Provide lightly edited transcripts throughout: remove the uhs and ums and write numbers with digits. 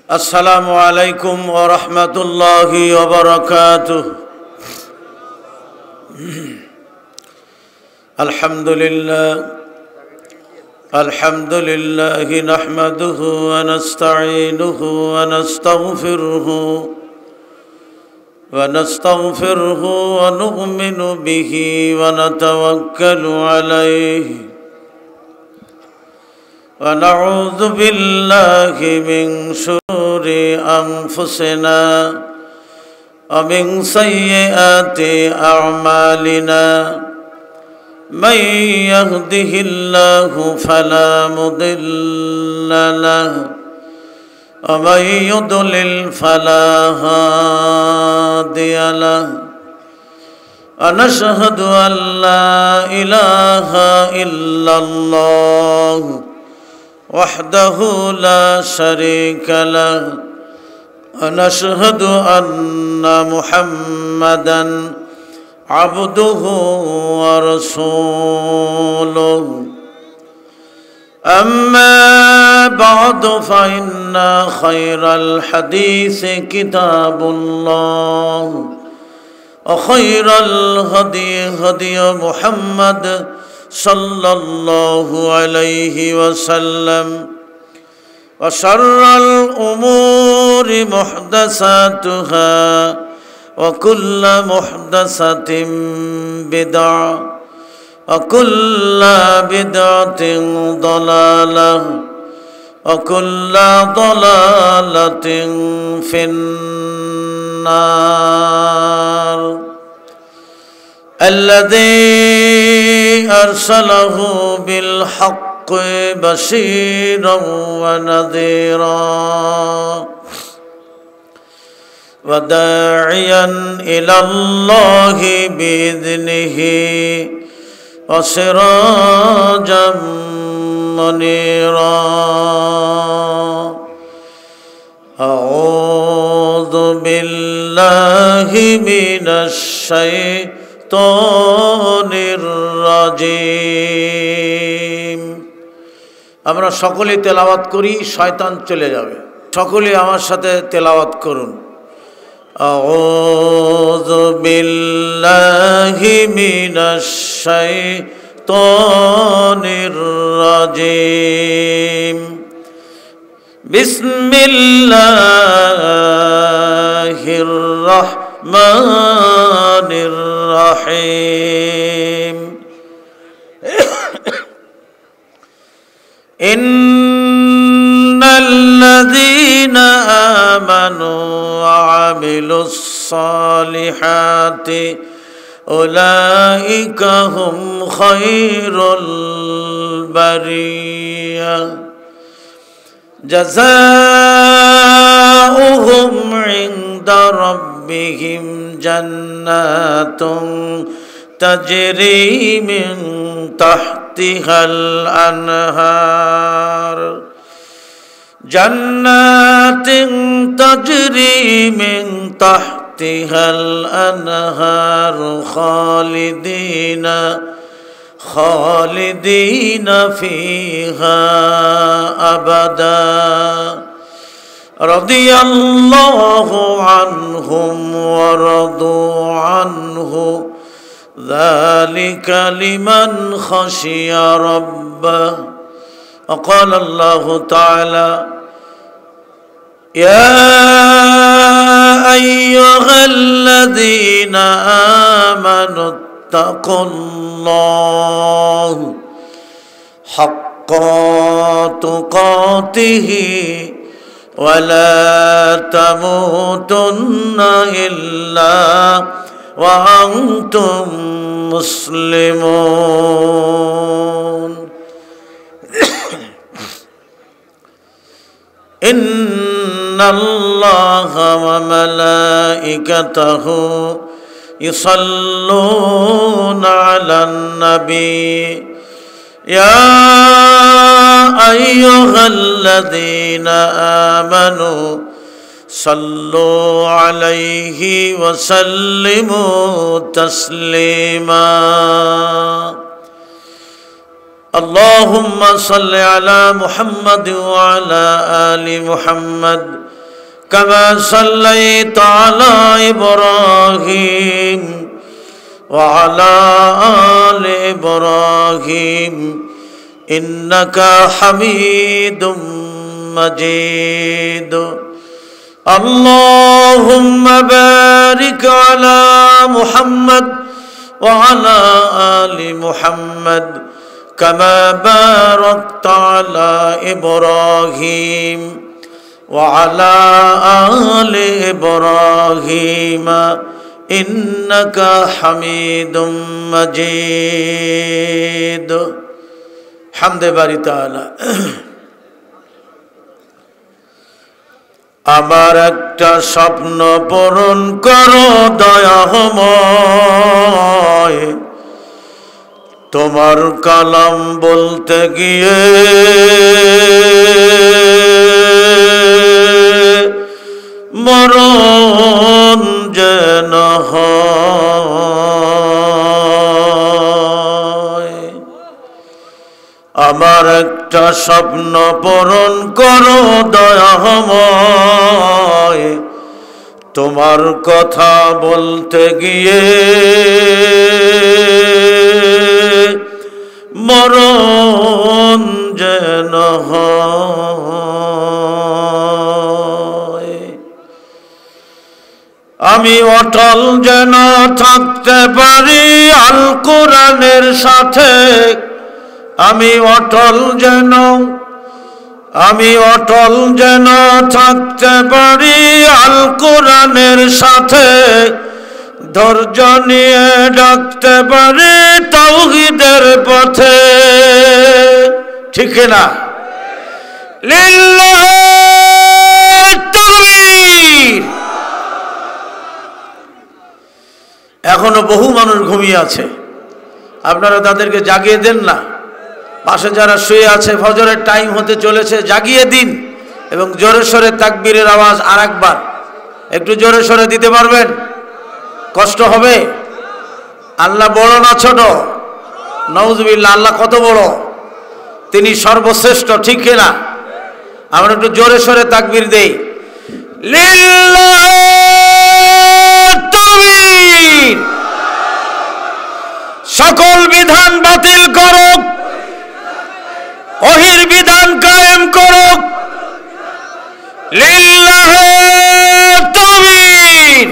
আসসালামু আলাইকুম ওয়া রাহমাতুল্লাহি ওয়া বারাকাতুহু। আলহামদুলিল্লাহি নাহমাদুহু ওয়া নাস্তাঈনুহু ওয়া নাস্তাগফিরুহু ওয়া নু'মিনু বিহি ওয়া নাতাওয়াক্কালু আলাইহি ونعوذ بالله من شرور أنفسنا ومن سيئات أعمالنا من يهده الله فلا مضل له ومن يضلل فلا هادي له ونشهد أن لا إله إلا الله وحده لا شريك له ونشهد أن محمدًا عبده ورسوله أما بعد فإن خير الحديث كتاب الله وخير الهدي هدي محمد صلى الله عليه وسلم وشر الأمور محدثاتها وكل محدثة بدعة وكل بدعة ضلالة وكل ضلالة في النار. الذي أرسله بالحق بشيرا ونذيرا وداعيا إلى الله بإذنه وسراجا منيرا. أعوذ بالله من الشيطانir রাজিম। আমরা সকলে তেলাওয়াত করি, শয়তান চলে যাবে। সকলে আমার সাথে তেলাওয়াত করুন। আউযু বিল্লাহি মিনাশ শাইতানির রাজিম। বিসমিল্লাহির রাহমানির الرحيم. إن الذين آمنوا وعملوا الصالحات أولئك هم خير البرية جزاؤهم عند ربهم جنات تجري من تحتها الأنهار جنات تجري من تحتها الأنهار خالدين فيها أبدا رضي الله عنهم ورضوا عنه ذلك لمن خشي ربه. وقال الله تعالى يا أيها الذين آمنوا اتقوا الله حق تقاته ولا تموتن إلا وأنتم مسلمون. إن الله وملائكته يصلون على النبي يا أيها الذين آمنوا صلوا عليه وسلموا تسليما. اللهم صل على محمد وعلى آل محمد كما صليت على إبراهيم وعلى آل إبراهيم إنك حميد مجيد اللهم بارك على محمد وعلى آل محمد كما باركت على إبراهيم وعلى آل إبراهيم إنك حميد مجيد حمد باري تعالى আমার একটা স্বপ্ন পূরণ করো দয়াময় তোমার কালাম বলতে গিয়ে মরণ যেন হয় আমার একটা স্বপ্ন পূরণ করো দয়াময় তোমার কথা বলতে গিয়ে মরণ যেন হয় আমি অটল যেন থাকতে পারি আল কোরআনের সাথে আমি অটল যেন থাকতে পারি আল কোরআনের সাথে ধৈর্য নিয়ে ডাকতে পারি তাওহীদের পথে ঠিক না লিল্লাহ তাকবীর এখনো বহু মানুষ ঘুমিয়ে আছে আপনারা তাদেরকে জাগিয়ে দেন না পাশে যারা শুয়ে আছে ফজরের টাইম হতে চলেছে জাগিয়ে দিন এবং জোরে সোরে তাকবীরের আওয়াজ আরেকবার একটু জোরে সোরে দিতে পারবেন কষ্ট হবে আল্লাহ বড় না ছোট নাউজুবিল্লাহ আল্লাহ কত বড় তিনি সর্বশ্রেষ্ঠ ঠিক কিনা আমরা একটু জোরে সোরে তাকবীর দেই লিল্লাহ তাকবীর সকল বিধান বাতিল করুক ওহির বিধান কায়েম করুক লিল্লাহ তাকবীর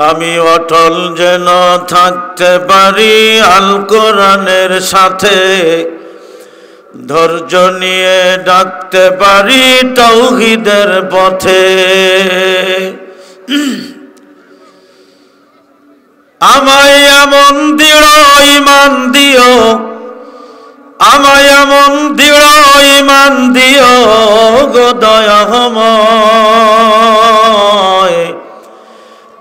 আমি অটল যেন থাকতে পারি আল কোরআনের সাথে ধৈর্য নিয়ে ডাকতে পারি তাওহীদের পথে আমায় এমন দৃঢ় ঈমান দিও আমায় এমন দৃঢ় ঈমান দিও গো দয়াময়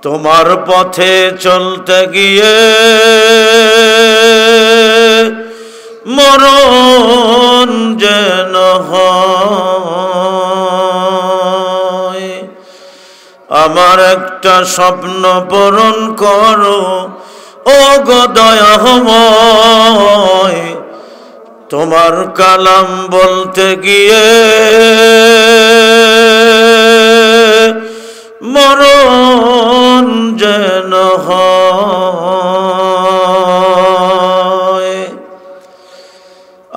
তোমার পথে চলতে গিয়ে মরণ যেন হয় আমার একটা স্বপ্ন পূরণ করো ও গো দয়াময় তোমার কালাম বলতে গিয়ে মরণ যেন হয়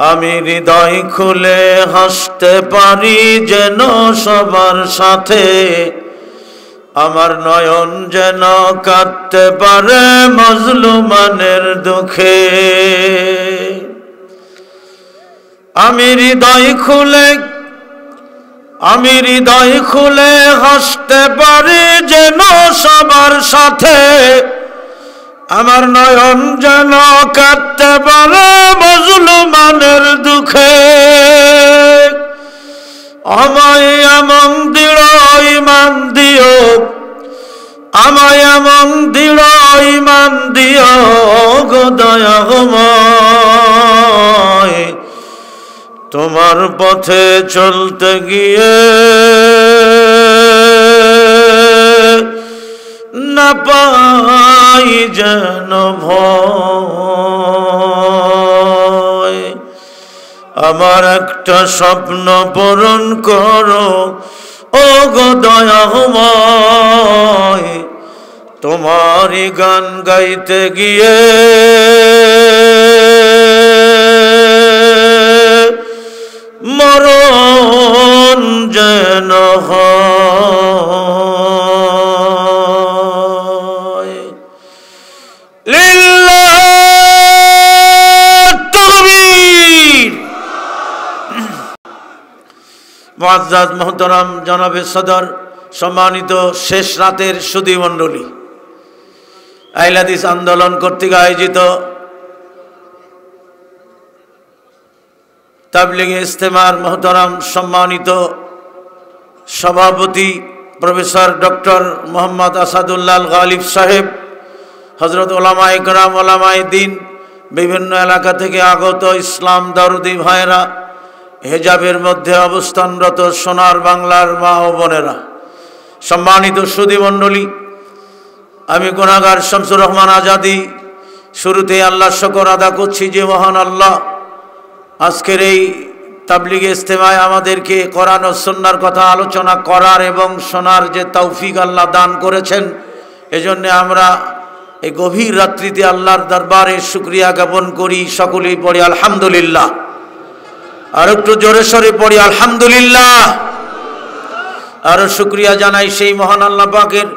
আমি হৃদয় খুলে হাসতে পারি যেন সবার সাথে আমার নয়ন যেন কাঁদতে পারে মজলুমানের দুঃখে আমি হৃদয় খুলে হাসতে পারি যেন সবার সাথে আমার নয়ন যেন কাঁদতে পারে মজলুমানের দুঃখে আমায় এমন দৃঢ় ঈমান দিও আমায় এমন দৃঢ় ঈমান দিও গো দয়াময় তোমার পথে চলতে গিয়ে না পাই যেন ভয় আমার একটা স্বপ্ন পূরণ করো ও গো দয়াময়, তোমারই গান গাইতে গিয়ে মরণ যেন হয়। লিল্লাহ তাকবীর। মুআজ্জাজ মুহতারাম জনাবে সদর, সম্মানিত শেষ রাতের সুধী মণ্ডলী, আহলে হাদিস আন্দোলন কর্তৃক আয়োজিত তাবলীগে ইজতেমার মুহতারাম সম্মানিত সভাপতি প্রফেসর ডক্টর মোহাম্মদ আসাদুল্লাহ গালিব সাহেব, হযরত উলামায়ে কেরাম, উলামায়ে দ্বীন, বিভিন্ন এলাকা থেকে আগত ইসলাম দরদি ভাইরা, হেজাবের মধ্যে অবস্থানরত সোনার বাংলার মা ও বোনেরা, সম্মানিত সুধী মণ্ডলী, আমি গুনাহগার শামসুর রহমান আজাদি শুরুতেই আল্লাহর শুকর আদা করছি যে মহান আল্লাহ আজকের এই তাবলীগে ইজতেমায় আমাদেরকে কোরআন ও সুন্নাহর কথা আলোচনা করার এবং শোনার যে তৌফিক আল্লাহ দান করেছেন। এজন্য আমরা এই গভীর রাত্রিতে আল্লাহর দরবারে শুকরিয়া জ্ঞাপন করি। সকলেই পড়ি আলহামদুলিল্লাহ। আর একটু জোরে সরে পড়ি আলহামদুলিল্লাহ। আরও শুকরিয়া জানাই সেই মহান আল্লাহ পাকের,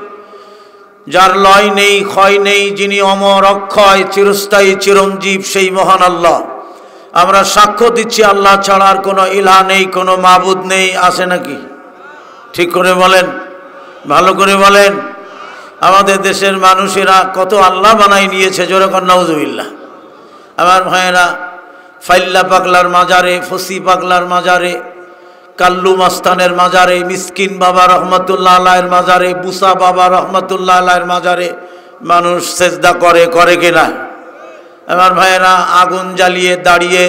যার লয় নেই, ক্ষয় নেই, যিনি অমর, অক্ষয়, চিরস্থায়ী, চিরঞ্জীব, সেই মহান আল্লাহ। আমরা সাক্ষ্য দিচ্ছি আল্লাহ ছাড়া আর কোনো ইলাহ নেই, কোনো মাবুদ নেই। আছে নাকি? ঠিক করে বলেন, ভালো করে বলেন। আমাদের দেশের মানুষেরা কত আল্লাহ বানাই নিয়েছে, জোরে কর নাউজুবিল্লাহ। আমার ভাইয়েরা, ফাইল্লা পাগলার মাজারে, ফসি পাগলার মাজারে, কাল্লু মাস্তানের মাজারে, মিসকিন বাবা রহমতুল্লাহ আলাইয়ের মাজারে, বুসা বাবা রহমতুল্লাহ আলাইয়ের মাজারে মানুষ সেজদা করে, করে কিনা? আমার ভাইয়েরা, আগুন জ্বালিয়ে দাঁড়িয়ে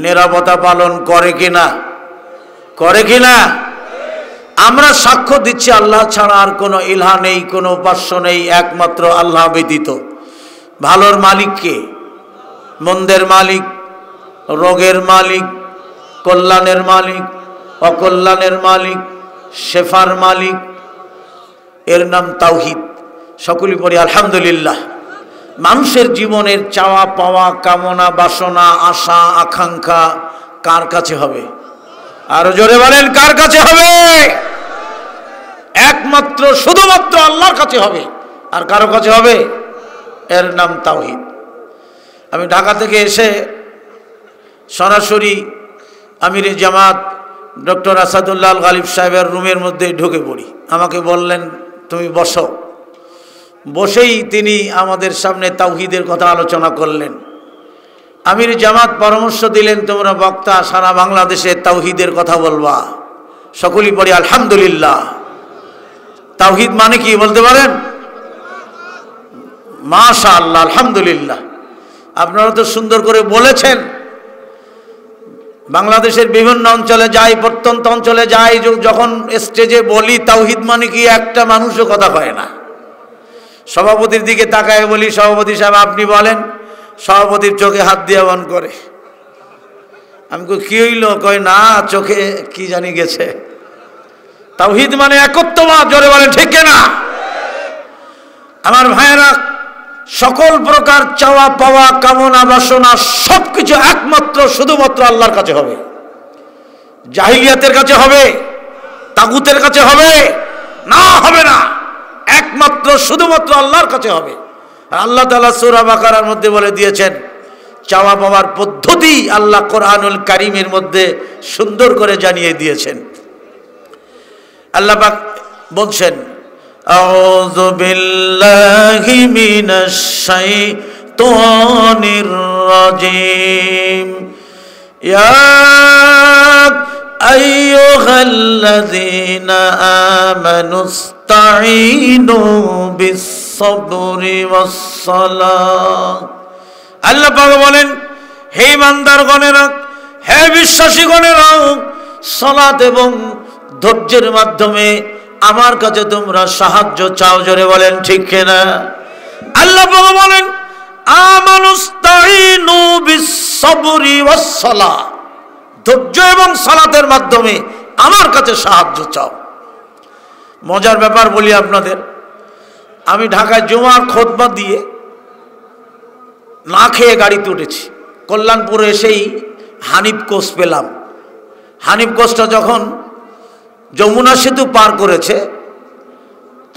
নিরাপত্তা পালন করে কিনা? করে কিনা? আমরা সাক্ষ্য দিচ্ছি আল্লাহ ছাড়া আর কোনো ইলাহ নেই, কোনো উপাস্য নেই, একমাত্র আল্লাহ ব্যতীত। ভালোর মালিক কে? মন্দের মালিক, রোগের মালিক, কল্যাণের মালিক, অকল্যাণের মালিক, শেফার মালিক, এর নাম তাওহীদ। সকলেই পড়ি আলহামদুলিল্লাহ। মানুষের জীবনের চাওয়া পাওয়া, কামনা বাসনা, আশা আকাঙ্ক্ষা কার কাছে হবে? আরো জোরে বলেন, কার কাছে হবে? একমাত্র শুধুমাত্র আল্লাহর কাছে হবে। আর কারো কাছে হবে? এর নাম তাওহীদ। আমি ঢাকা থেকে এসে সরাসরি আমিরে জামাত ডক্টর আসাদুল্লাহ গালিব সাহেবের রুমের মধ্যে ঢুকে পড়ি। আমাকে বললেন তুমি বসো। বসেই তিনি আমাদের সামনে তাওহীদের কথা আলোচনা করলেন। আমির জামাত পরামর্শ দিলেন, তোমরা বক্তা সারা বাংলাদেশে তাওহীদের কথা বলবা। সকলেই পড়ি আলহামদুলিল্লাহ। তাওহীদ মানে কি বলতে পারেন? মাশাআল্লাহ, আলহামদুলিল্লাহ। আপনারা তো সুন্দর করে বলেছেন। বাংলাদেশের বিভিন্ন অঞ্চলে যাই, প্রত্যন্ত অঞ্চলে যাই, যখন স্টেজে বলি তাওহীদ মানে কি, একটা মানুষও কথা কয় না। সভাপতির দিকে তাকায় বলি, সভাপতি সাহেব আপনি বলেন। সভাপতির চোখে হাত দিয়ে বন করে। আমি কই কি হইল? কয় না, চোখে কি জানি গেছে। তাওহীদ মানে একত্ববাদ, জোরে বলেন ঠিক না? আমার ভাইয়েরা, সকল প্রকার চাওয়া পাওয়া, কামনা বাসনা সবকিছু একমাত্র শুধুমাত্র আল্লাহর কাছে হবে। জাহিলিয়াতের কাছে হবে? তাগুতের কাছে হবে না? হবে না। একমাত্র শুধুমাত্র আল্লাহর কাছে হবে। আল্লাহ তাআলা সূরা বাকারার মধ্যে বলে দিয়েছেন, চাওয়া পাওয়ার পদ্ধতি আল্লাহ কোরআনুল কারীমের মধ্যে সুন্দর করে জানিয়ে দিয়েছেন। আল্লাহ পাক বলছেন, আউযু বিল্লাহি মিনাশ শাইতানির রাজীম, ইয়া আইয়ুহাল্লাযীনা আমানুস্তাঈনু বিস-সাবরি ওয়াস-সালাহ। আল্লাহ পাক বলেন, হে ইমানদারগণেরা, হে বিশ্বাসীগণেরা, সালাত এবং ধৈর্যের মাধ্যমে আমার কাছে তোমরা সাহায্য চাও। জোরে বলেন ঠিক কিনা? আল্লাহ পাক বলেন, আমানুস্তাঈনু বিস-সাবরি ওয়াস-সালাহ। ধৈর্য এবং সালাতের মাধ্যমে আমার কাছে সাহায্য চাও। মজার ব্যাপার বলি আপনাদের, আমি ঢাকায় জুমার খুতবা দিয়ে না খেয়ে গাড়িতে উঠেছি। কল্যাণপুরে এসেই হানিফ কোচ পেলাম। হানিফ কোচটা যখন যমুনা সেতু পার করেছে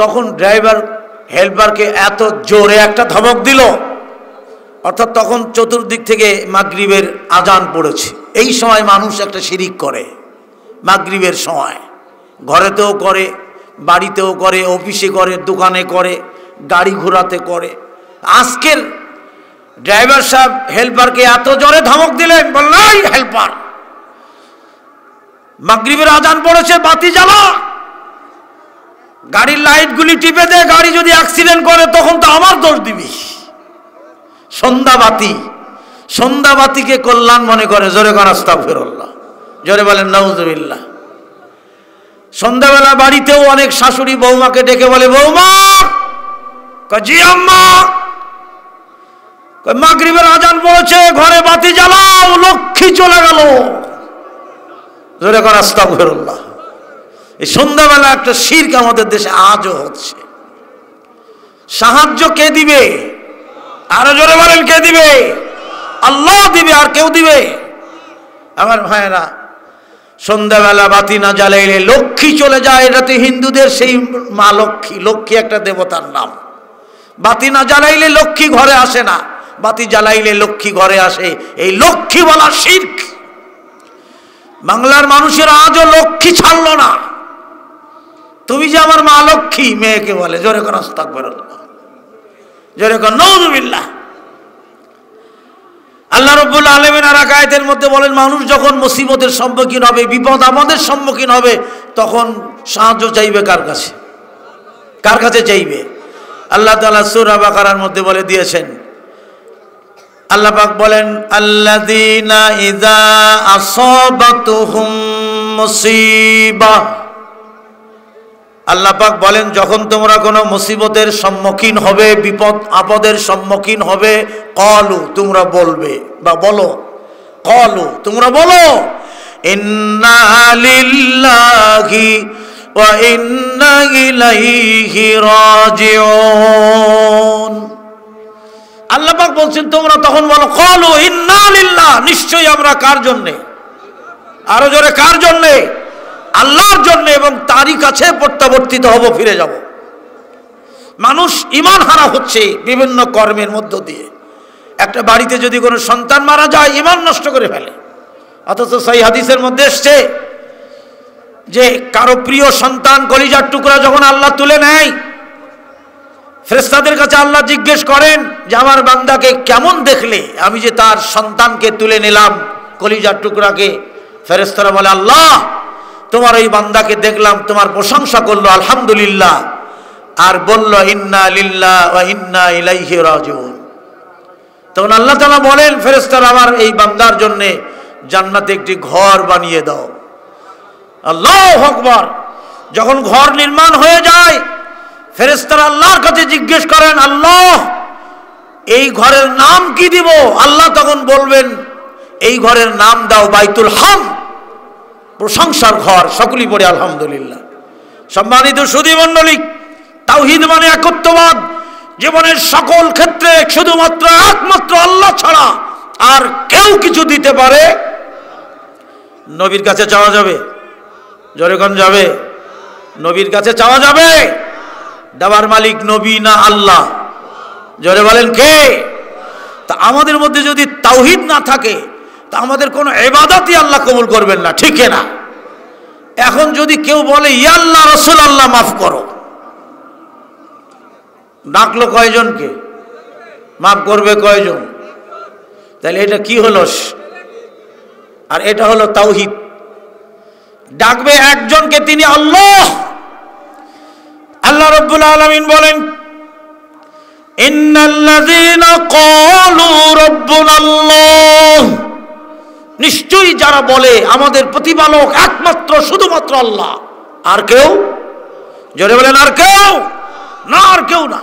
তখন ড্রাইভার হেল্পারকে এত জোরে একটা ধমক দিল, অর্থাৎ তখন চতুর্দিক থেকে মাগরিবের আজান পড়েছে। এই সময় মানুষ একটা শিরিক করে, মাগরিবের সময় ঘরেতেও করে, বাড়িতেও করে, অফিসে করে, দোকানে করে, গাড়ি ঘোড়াতে করে। আজকের ড্রাইভার সাহেব হেল্পারকে এত জোরে ধমক দিলেন, বললেন হেল্পার মাগরিবের আজান পড়েছে, বাতি জ্বালা, গাড়ির লাইটগুলি টিপে দে, গাড়ি যদি অ্যাক্সিডেন্ট করে তখন তো আমার দোষ দিবি। সন্ধ্যা বাতিকে কল্যাণ মনে করে। জোরে কোন আস্তাগফিরুল্লাহ, জোরে বলেন নাউজুবিল্লাহ। সন্ধ্যাবেলা বাড়িতেও অনেক শাশুড়ি বৌমাকে ডেকে বলে, বৌমা, জি আম্মা, মাগরিবের আজান পড়েছে, ঘরে বাতি জ্বালাও, লক্ষ্মী চলে গেল। জোরে কোন আস্তাগফিরুল্লাহ। এই সন্ধ্যাবেলা একটা শিরক আমাদের দেশে আজও হচ্ছে। সাহায্য কে দিবে? আরো জোরে বলেন কে দিবে? আল্লাহ দিবে, আর কেউ দিবে? আমার ভাইয়েরা, সন্ধ্যাবেলা বাতি না জ্বালাইলে লক্ষ্মী চলে যায়। এটা তো হিন্দুদের সেই মা লক্ষ্মী, লক্ষ্মী একটা দেবতার নাম। বাতি না জ্বালাইলে লক্ষ্মী ঘরে আসে না, বাতি জ্বালাইলে লক্ষ্মী ঘরে আসে। এই লক্ষ্মী বলা শিরক। বাংলার মানুষের আজও লক্ষ্মী ছাড়লো না। তুমি যে আমার মা লক্ষ্মী, মেয়েকে বলে। জোরে কোন আস্তাগফিরুল্লাহ, জোরে কোন নাউজুবিল্লাহ। আল্লাহ রাব্বুল আলামিন আর এক আয়াতের মধ্যে বলেন, মানুষ যখন মুসিবতের সম্মুখীন হবে, বিপদ আপদের সম্মুখীন হবে, তখন সাহায্য চাইবে কার কাছে? কার কাছে চাইবে? আল্লাহ তাআলা সূরা বাকারার মধ্যে বলে দিয়েছেন, আল্লাহ পাক বলেন, আল্লাযীনা ইযা আসাবাতুহুম মুসিবা। আল্লাহ পাক বলেন, যখন তোমরা কোনো মুসিবতের সম্মুখীন হবে, বিপদ আপদের সম্মুখীন হবে, ক্বালু, তোমরা বলবে বা বলো, ক্বালু, তোমরা বলো, ইন্না লিল্লাহি ওয়া ইন্না ইলাইহি রাজিউন। আল্লাহ পাক বলছেন তোমরা তখন বলো, ক্বালু ইন্না লিল্লাহ, নিশ্চয়ই আমরা কার জন্য? আরো জোরে, কার জন্য? আল্লাহর জন্য, এবং তারই কাছে প্রত্যাবর্তিত হব, ফিরে যাব। মানুষ ঈমান হারা হচ্ছে বিভিন্ন কর্মের মধ্য দিয়ে। একটা বাড়িতে যদি কোনো সন্তান মারা যায়, ঈমান নষ্ট করে ফেলে। অথচ সহিহ হাদিসের মধ্যে এসেছে যে কারো প্রিয় সন্তান, কলিজার টুকরা যখন আল্লাহ তুলে নেয়, ফেরেশতাদের কাছে আল্লাহ জিজ্ঞেস করেন যে আমার বান্দাকে কেমন দেখলে, আমি যে তার সন্তানকে তুলে নিলাম, কলিজার টুকরাকে। ফেরেশতারা বলে, আল্লাহ, তোমার এই বান্দাকে দেখলাম, তোমার প্রশংসা করলো, আলহামদুলিল্লাহ, আর বলল ইন্না লিল্লাহ ওয়া ইন্না ইলাইহি রাজিউন। তখন আল্লাহ তাআলা বলেন, ফেরেশতারা, আমার এই বান্দার জন্য জান্নাতে একটি ঘর বানিয়ে দাও। আল্লাহু আকবার। যখন ঘর নির্মাণ হয়ে যায়, ফেরেশতারা আল্লাহর কাছে জিজ্ঞেস করেন, আল্লাহ, এই ঘরের নাম কি দিব? আল্লাহ তখন বলবেন, এই ঘরের নাম দাও বাইতুল হামদ, প্রশংসার ঘর। সকলেই পড়ে আলহামদুলিল্লাহ। সম্মানিত সুধী মণ্ডলী, তাওহীদ মানে একত্ববাদ। জীবনের সকল ক্ষেত্রে শুধুমাত্র একমাত্র আল্লাহ ছাড়া আর কেউ কিছু দিতে পারে? নবীর কাছে চাওয়া যাবে? জোরে কোন যাবে? নবীর কাছে চাওয়া যাবে? দেওয়ার মালিক নবী না আল্লাহ? জোরে বলেন কে? তা আমাদের মধ্যে যদি তাওহীদ না থাকে, তা আমাদের কোনো ইবাদতই আল্লাহ কবুল করবেন না, ঠিক না? এখন যদি কেউ বলে, ইয়া আল্লাহ, রাসূল আল্লাহ, মাফ করো, ডাকলো কয়জনকে? মাফ করবে কয়জন? তাহলে এটা কি হলো? আর এটা হলো তাওহীদ। ডাকবে একজনকে, তিনি আল্লাহ। আল্লাহ রাব্বুল আলামিন বলেন, ইন্নাল্লাযীনা ক্বালু রাব্বুনাল্লাহ, নিশ্চয়ই যারা বলে আমাদের প্রতিপালক একমাত্র শুধুমাত্র আল্লাহ, আর কেউ? জোরে বলেন, আর কেউ না, আর কেউ না।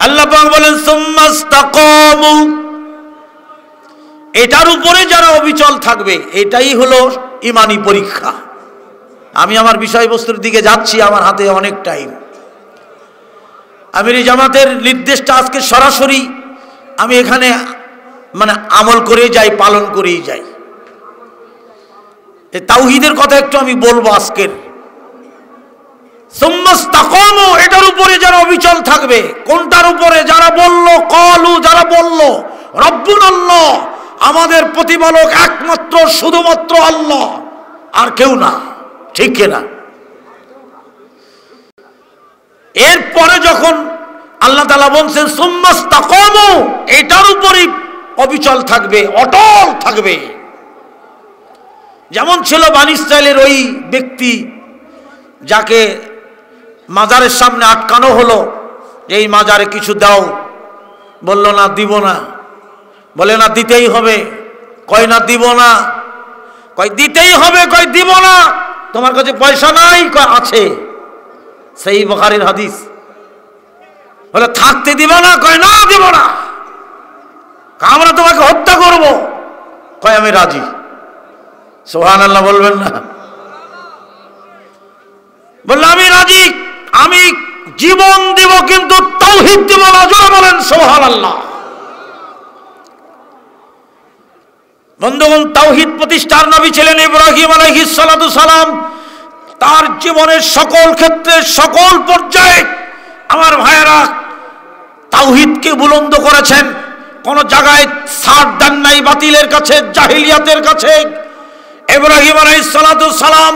আল্লাহ পাক বলেন, সুম্মাস্তাকামু, এটার উপরে যারা অবিচল থাকবে, এটাই হলো ইমানি পরীক্ষা। আমি আমার বিষয়বস্তুর দিকে যাচ্ছি, আমার হাতে অনেক টাইম। আমিরি জামাতের নির্দেশটা আজকে সরাসরি আমি এখানে আমল করেই যাই, পালন করেই যাই। এই তাওহীদের কথা একটু আমি বলবো আজকের। সুম্মাস্তাকামু, এটার উপরে যারা অবিচল থাকবে। কোনটার উপরে? যারা বলল ক্বালু, যারা বলল রব্বুনাল্লাহ, আমাদের প্রতিপালক একমাত্র শুধুমাত্র আল্লাহ, আর কেউ না। ঠিক কিনা? এরপরে যখন আল্লাহ তাআলা বলছেন সুম্মাস্তাকামু, এটার উপরই অবিচল থাকবে, অটল থাকবে। যেমন ছিল বনী ইসরাইলের ওই ব্যক্তি যাকে মাজারের সামনে আটকানো হলো, যে এই মাজারে কিছু দাও। বলল না, দিব না। বলে না, দিতেই হবে। কয় না, দিব না। কয় দিতেই হবে। কয় দিব না। তোমার কাছে পয়সা নাই? কয় আছে। সেই বুখারীর হাদিস। বলে থাকতে দিব না? কয় না, দিব না। আমরা তোমাকে হত্যা করব। কয় আমি রাজি। সুবহানাল্লাহ বলবেন না? বললে আমি রাজি, আমি জীবন দিব, কিন্তু তাওহীদ দিব না। জোরে বলেন সুবহানাল্লাহ। বন্ধুগণ, তাওহীদ প্রতিষ্ঠার নবী ছিলেন ইব্রাহিম আলাইহিস সালাতু সালাম। তার জীবনের সকল ক্ষেত্রে, সকল পর্যায়ে আমার ভাইয়েরা তাওহীদকে বুলন্দ করেছেন। কোন জায়গায় ছাড় দেন নাই বাতিলের কাছে, জাহিলিয়াতের কাছে। ইব্রাহিম আলাইহিস সালাতু সালাম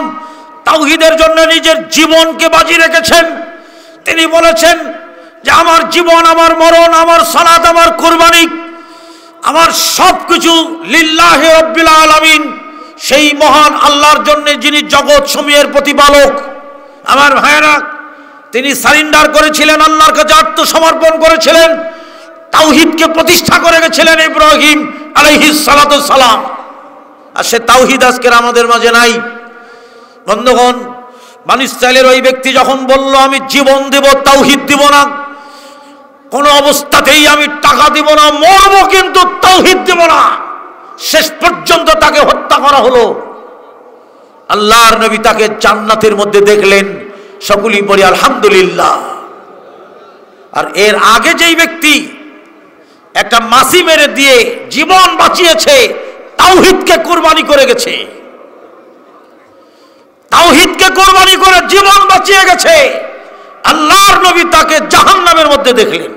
তাওহীদের জন্য নিজের জীবনকে বাজি রেখেছেন। তিনি বলেছেন যে আমার জীবন, আমার মরণ, আমার সালাত, আমার কুরবানি, আমার সবকিছু লিল্লাহি রাব্বিল আলামিন, সেই মহান আল্লাহর জন্য, যিনি জগৎ সমূহের প্রতিপালক। আমার ভাইয়েরা, তিনি সারেন্ডার করেছিলেন, আল্লাহর কাছে আত্মসমর্পণ করেছিলেন, তাওহীদকে প্রতিষ্ঠা করে গেছিলেন ইব্রাহিম আলাইহিস সালাতু সালাম। আর সে তাওহীদ আজকের আমাদের মাঝে নাই। বন্ধুগণ, বনী ইসরাইলের ওই ব্যক্তি যখন বলল আমি জীবন দেব, তাওহীদ দিব না, কোন অবস্থাতেই আমি টাকা দিব না, মরব কিন্তু তাওহীদ দিব না, শেষ পর্যন্ত তাকে হত্যা করা হলো। আল্লাহর নবী তাকে জান্নাতের মধ্যে দেখলেন। সকলেই বলি আলহামদুলিল্লাহ। আর এর আগে যেই ব্যক্তি একটা মাছি মেরে দিয়ে জীবন বাঁচিয়েছে, তাওহীদকে কুরবানি করে গেছে, তাওহীদকে কুরবানি করে জীবন বাঁচিয়ে গেছে, আল্লাহর নবী তাকে জাহান্নামের মধ্যে দেখলেন।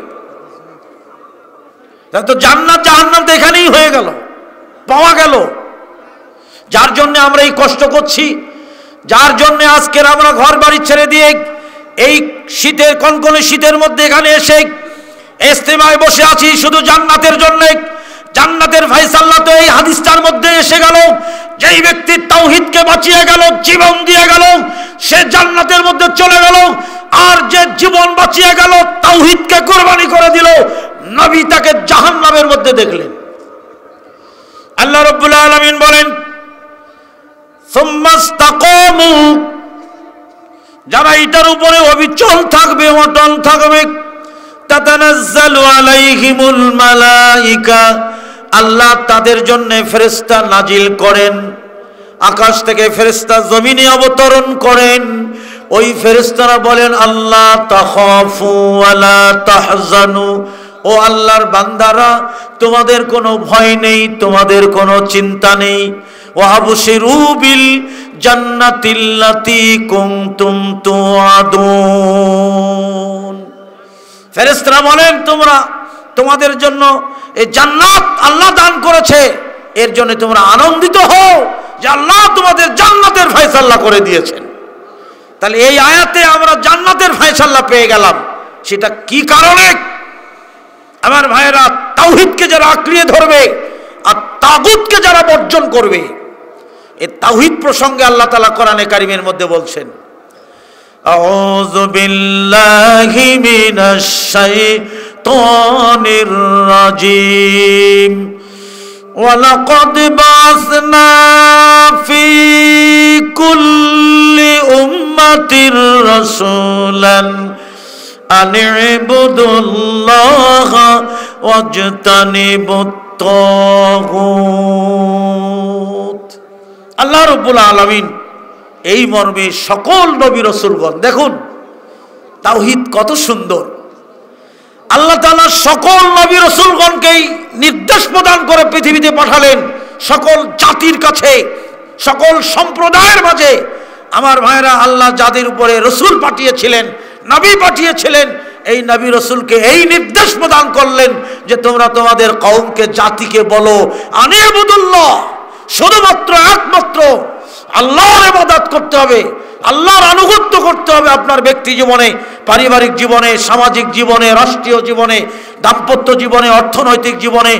তো জান্নাত জাহান্নাম তো এখানেই হয়ে গেল, পাওয়া গেল। যার জন্য আমরা এই কষ্ট করছি, যার জন্য আজকের আমরা ঘর বাড়ি ছেড়ে দিয়ে এই শীতের, কনকনে শীতের মধ্যে এখানে এসে ইজতেমায় বসে আছি, শুধু জান্নাতের জন্য। জান্নাতের ফায়সালা তো এই হাদিসটার মধ্যে এসে গেল। যেই ব্যক্তি তাওহীদকে বাঁচিয়ে গেল, জীবন দিয়ে গেল, সে জান্নাতের মধ্যে চলে গেল। আর যে জীবন বাঁচিয়ে গেল, তাওহীদকে কুরবানি করে দিল, নবী তাকে জাহান্নামের মধ্যে দেখলেন। আল্লাহ রাব্বুল আলামিন বলেন সুম্মাস্তাকামু, যারা এটার উপরে অবিচল থাকবে, অটল থাকবে, তাতানাজ্জালু আলাইহিমুল মালাইকা, আল্লাহ তাদের জন্য ফেরেশতা নাজিল করেন। আকাশ থেকে ফেরেশতা জমিনে অবতরণ করেন। ওই ফেরেশতারা বলেন আল্লাহ তাখাফু ওয়ালা তাহজানু, ও আল্লাহর বান্দারা, তোমাদের কোনো ভয় নেই, তোমাদের কোনো চিন্তা নেই। ওয়াবশিরু বিল জান্নাতিল্লাতী কুনতুম তুআদুন, ফেরেশতারা বলেন তোমরা, তোমাদের জন্য এই জান্নাত আল্লাহ দান করেছে, এর জন্য তোমরা আনন্দিত হও যে আল্লাহ তোমাদের জান্নাতের ফয়সালা করে দিয়েছেন। তাহলে এই আয়াতে আমরা জান্নাতের ফয়সালা পেয়ে গেলাম। সেটা কি কারণে? আমার ভাইয়েরা, তাওহীদকে যারা আঁকড়িয়ে ধরবে আর তাগুতকে যারা বর্জন করবে, এই তাওহীদ প্রসঙ্গে আল্লাহ তাআলা কোরআনে কারীমের মধ্যে বলছেন আউযু বিল্লাহি মিনাশ শাইতানির রাজিম ওয়ালাকাদ বাসনা ফি কুল্লি উম্মাতির রাসূলান আন ইবুদুল্লাহ ওয়াজতানিবুত তাগুত। আল্লাহ রাব্বুল আলামিন এই মর্মে সকল নবী রাসূলগণ, দেখুন তাওহীদ কত সুন্দর। আল্লাহ তাআলা সকল নবী রাসূলগণকেই নির্দেশ প্রদান করে পৃথিবীতে পাঠালেন, সকল জাতির কাছে, সকল সম্প্রদায়ের মাঝে। আমার ভাইরা, আল্লাহ যাদের উপরে রসুল পাঠিয়েছিলেন, নবী পাঠিয়েছিলেন, এই নবী রসুলকে এই নির্দেশ প্রদান করলেন যে তোমরা তোমাদের কওমকে, জাতিকে বলো আনিবুদুল্লাহ, শুধুমাত্র একমাত্র আল্লাহর ইবাদত করতে হবে, আল্লাহর আনুগত্য করতে হবে। আপনার ব্যক্তি জীবনে, পারিবারিক জীবনে, সামাজিক জীবনে, রাষ্ট্রীয় জীবনে, দাম্পত্য জীবনে, অর্থনৈতিক জীবনে,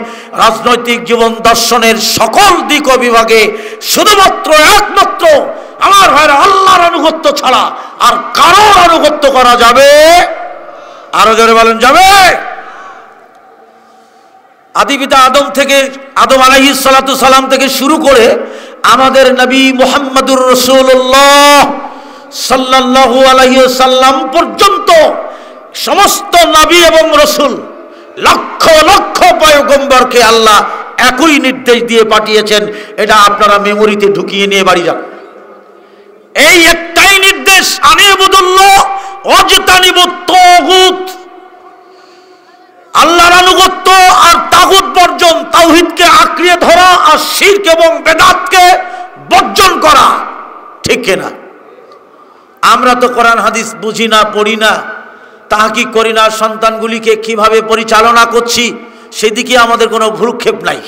রাজনৈতিক জীবন, দর্শনের সকল দিক ও বিভাগে শুধুমাত্র একমাত্র আমার ভাইরা আল্লাহর আনুগত্য ছাড়া আর কারোর আনুগত্য করা যাবে? আরো জোরে বলেন, যাবে? আদি পিতা আদম থেকে, আদম আলাইহিস সালাতু সালাম থেকে শুরু করে আমাদের নবী মুহাম্মদুর রাসূলুল্লাহ সাল্লাল্লাহু আলাইহি ওয়াসাল্লাম পর্যন্ত সমস্ত নবী এবং রাসূল, লক্ষ লক্ষ পয়গম্বরকে আল্লাহ একই নির্দেশ দিয়ে পাঠিয়েছেন। এটা আপনারা মেমোরিতে ঢুকিয়ে নিয়ে বাড়ি যান। এই একটাই নির্দেশ, আনিবুদুল্লাহ ওয়াজতানিবুত তাগুত। আল্লাহর আনুগত্য আর তাগুত বর্জন, তাওহীদকে আঁকড়িয়ে ধরা আর শিরক এবং বেদাতকে বর্জন করা, ঠিক কিনা? আমরা তো কোরআন হাদিস বুঝি না, পড়ি না, তাহকিক করি না, সন্তানগুলিকে কিভাবে পরিচালনা করছি সেদিকে আমাদের কোনো ভ্রুক্ষেপ নাই।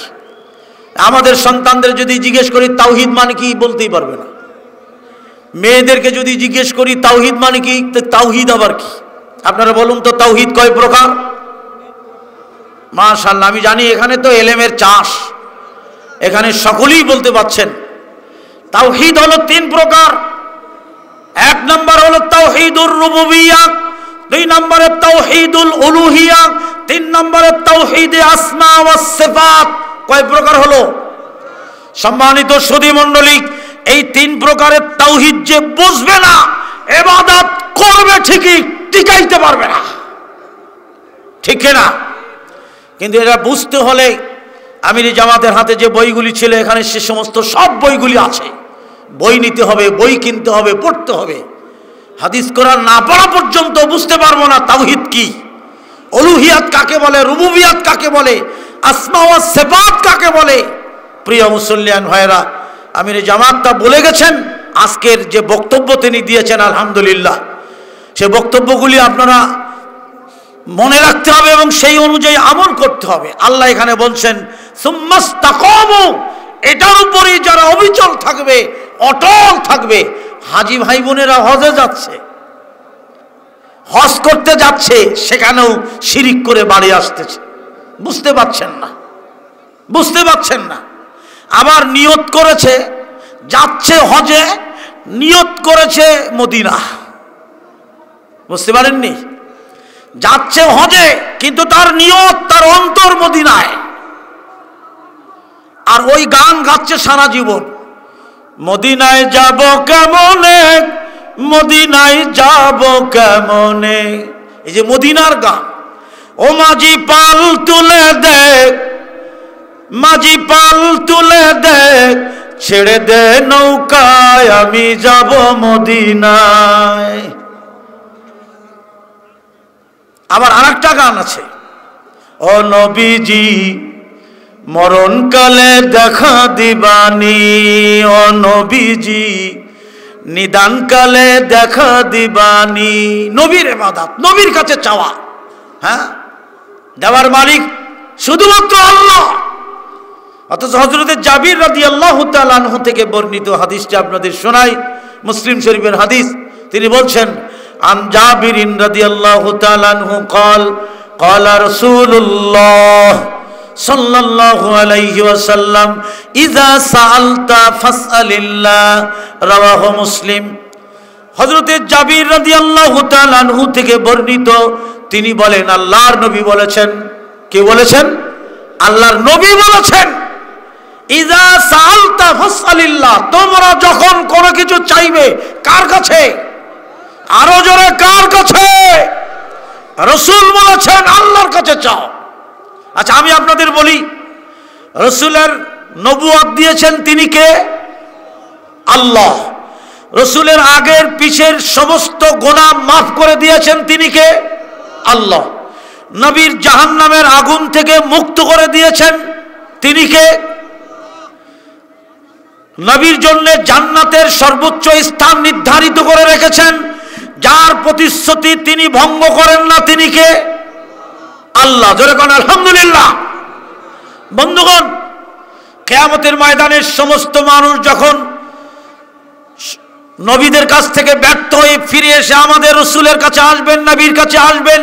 আমাদের সন্তানদের যদি জিজ্ঞেস করি তাওহীদ মানে কি, বলতেই পারবে না। মেয়েদেরকে যদি জিজ্ঞেস করি তাওহীদ মানে কি, তাওহীদ আবার কি? আপনারা বলুন তো, তাওহীদ কয় প্রকার? মাশাআল্লাহ, আমি জানি এখানে তো এলেমের চাষ, এখানে সকলেই বলতে পারছেন। তাওহীদ হলো তিন প্রকার। এক নম্বর হলো তাওহীদুর রুবুবিয়্যাহ, দুই নম্বরে তাওহীদুল উলুহিয়্যাহ, তিন নম্বরে তাওহীদে আসমা ওয়াস সিফাত। কয় প্রকার হলো? সম্মানিত সুধী মণ্ডলী, এই তিন প্রকারের তাওহীদ যে বুঝবে না, ইবাদত করবে ঠিকই, টিকাইতে পারবে না, ঠিক না? কিন্তু এটা বুঝতে হলে আমিরি জামাতের হাতে যে বইগুলি ছিল, এখানে সে সমস্ত সব বইগুলি আছে। বই নিতে হবে, বই কিনতে হবে, পড়তে হবে। হাদিস কোরআন না পড়া পর্যন্ত বুঝতে পারবো না তাওহীদ কি, উলুহিয়াত কাকে বলে, রুবুবিয়াত কাকে বলে, আসমা ওয়াস সিফাত কাকে বলে। প্রিয় মুসল্লিয়ান ভাইরা, আমির জামাতটা বলে গেছেন। আজকের যে বক্তব্য তিনি দিয়েছেন, আলহামদুলিল্লাহ, সে বক্তব্যগুলি আপনারা মনে রাখতে হবে এবং সেই অনুযায়ী আমল করতে হবে। আল্লাহ এখানে বলছেন সুম্মাস্তাকামু, এটার উপরেই যারা অবিচল থাকবে, অটল থাকবে। হাজি ভাই বোনেরা হজে যাচ্ছে, হজ করতে যাচ্ছে, সেখানেও শিরিক করে বাড়ি আসতেছে, বুঝতে পারছেন না, বুঝতে পারছেন না। আবার নিয়ত করেছে, যাচ্ছে হজে, নিয়ত করেছে মদিনা, বুঝতে পারেননি? যাচ্ছে হজে কিন্তু তার নিয়ত, তার অন্তর মদিনায়। আর ওই গান গাচ্ছে সারা জীবন, মদিনায় যাব কেমনে, মদিনায় যাব কেমনে। এই যে মদিনার গান, ও মাঝি পাল তুলে দেখ, মাঝি পাল তুলে দেখ, ছেড়ে দে নৌকায়, আমি যাব মদিনায়। আবার আরেকটা গান আছে, ও নবীজি মরণকালে দেখা দিবানি, ও নবীজি নিদানকালে দেখা দিবানি। নবীর ইবাদত, নবীর কাছে চাওয়া, হ্যাঁ, দেওয়ার মালিক শুধুমাত্র আল্লাহ। অথচ হযরত জাবির রাদিয়াল্লাহু তাআলা আনহু থেকে বর্ণিত হাদিসটা আপনাদের শোনাই, মুসলিম শরীফের হাদিস। তিনি বলছেন, আন জাবিরিন রাদিয়াল্লাহু তাআলা আনহু قال قال رسول الله صلى الله عليه وسلم اذا سألت فاسأل الله رواه মুসলিম। হযরত জাবির রাদিয়াল্লাহু তাআলা আনহু থেকে বর্ণিত, তিনি বলেন আল্লাহর নবী বলেছেন। কে বলেছেন? আল্লাহর নবী বলেছেন, ইযা সাআলতা ফাসআলিল্লাহ, তোমরা যখন কোনো কিছু চাইবে, কার কাছে? আরো জোরে, কার কাছে? রাসূল বলেছেন আল্লাহর কাছে চাও। আচ্ছা, আমি আপনাদের বলি, রসুলের নবুয়ত দিয়েছেন তিনি কে? আল্লাহ। রসুলের আগের পিছের সমস্ত গুনাহ মাফ করে দিয়েছেন তিনি কে? আল্লাহ। নবীর জাহান্নামের আগুন থেকে মুক্ত করে দিয়েছেন তিনি কে? নবীর জন্য জান্নাতের সর্বোচ্চ স্থান নির্ধারিত করে রেখেছেন, যার প্রতিশ্রুতি তিনি ভঙ্গ করেন না তিনি কে? আল্লাহ। জোরে কোন আলহামদুলিল্লাহ। বন্ধুগণ, কিয়ামতের ময়দানে সমস্ত মানুষ যখন নবীদের কাছ থেকে ব্যর্থ হয়ে ফিরে এসে আমাদের রসুলের কাছে আসবেন, নবীর কাছে আসবেন,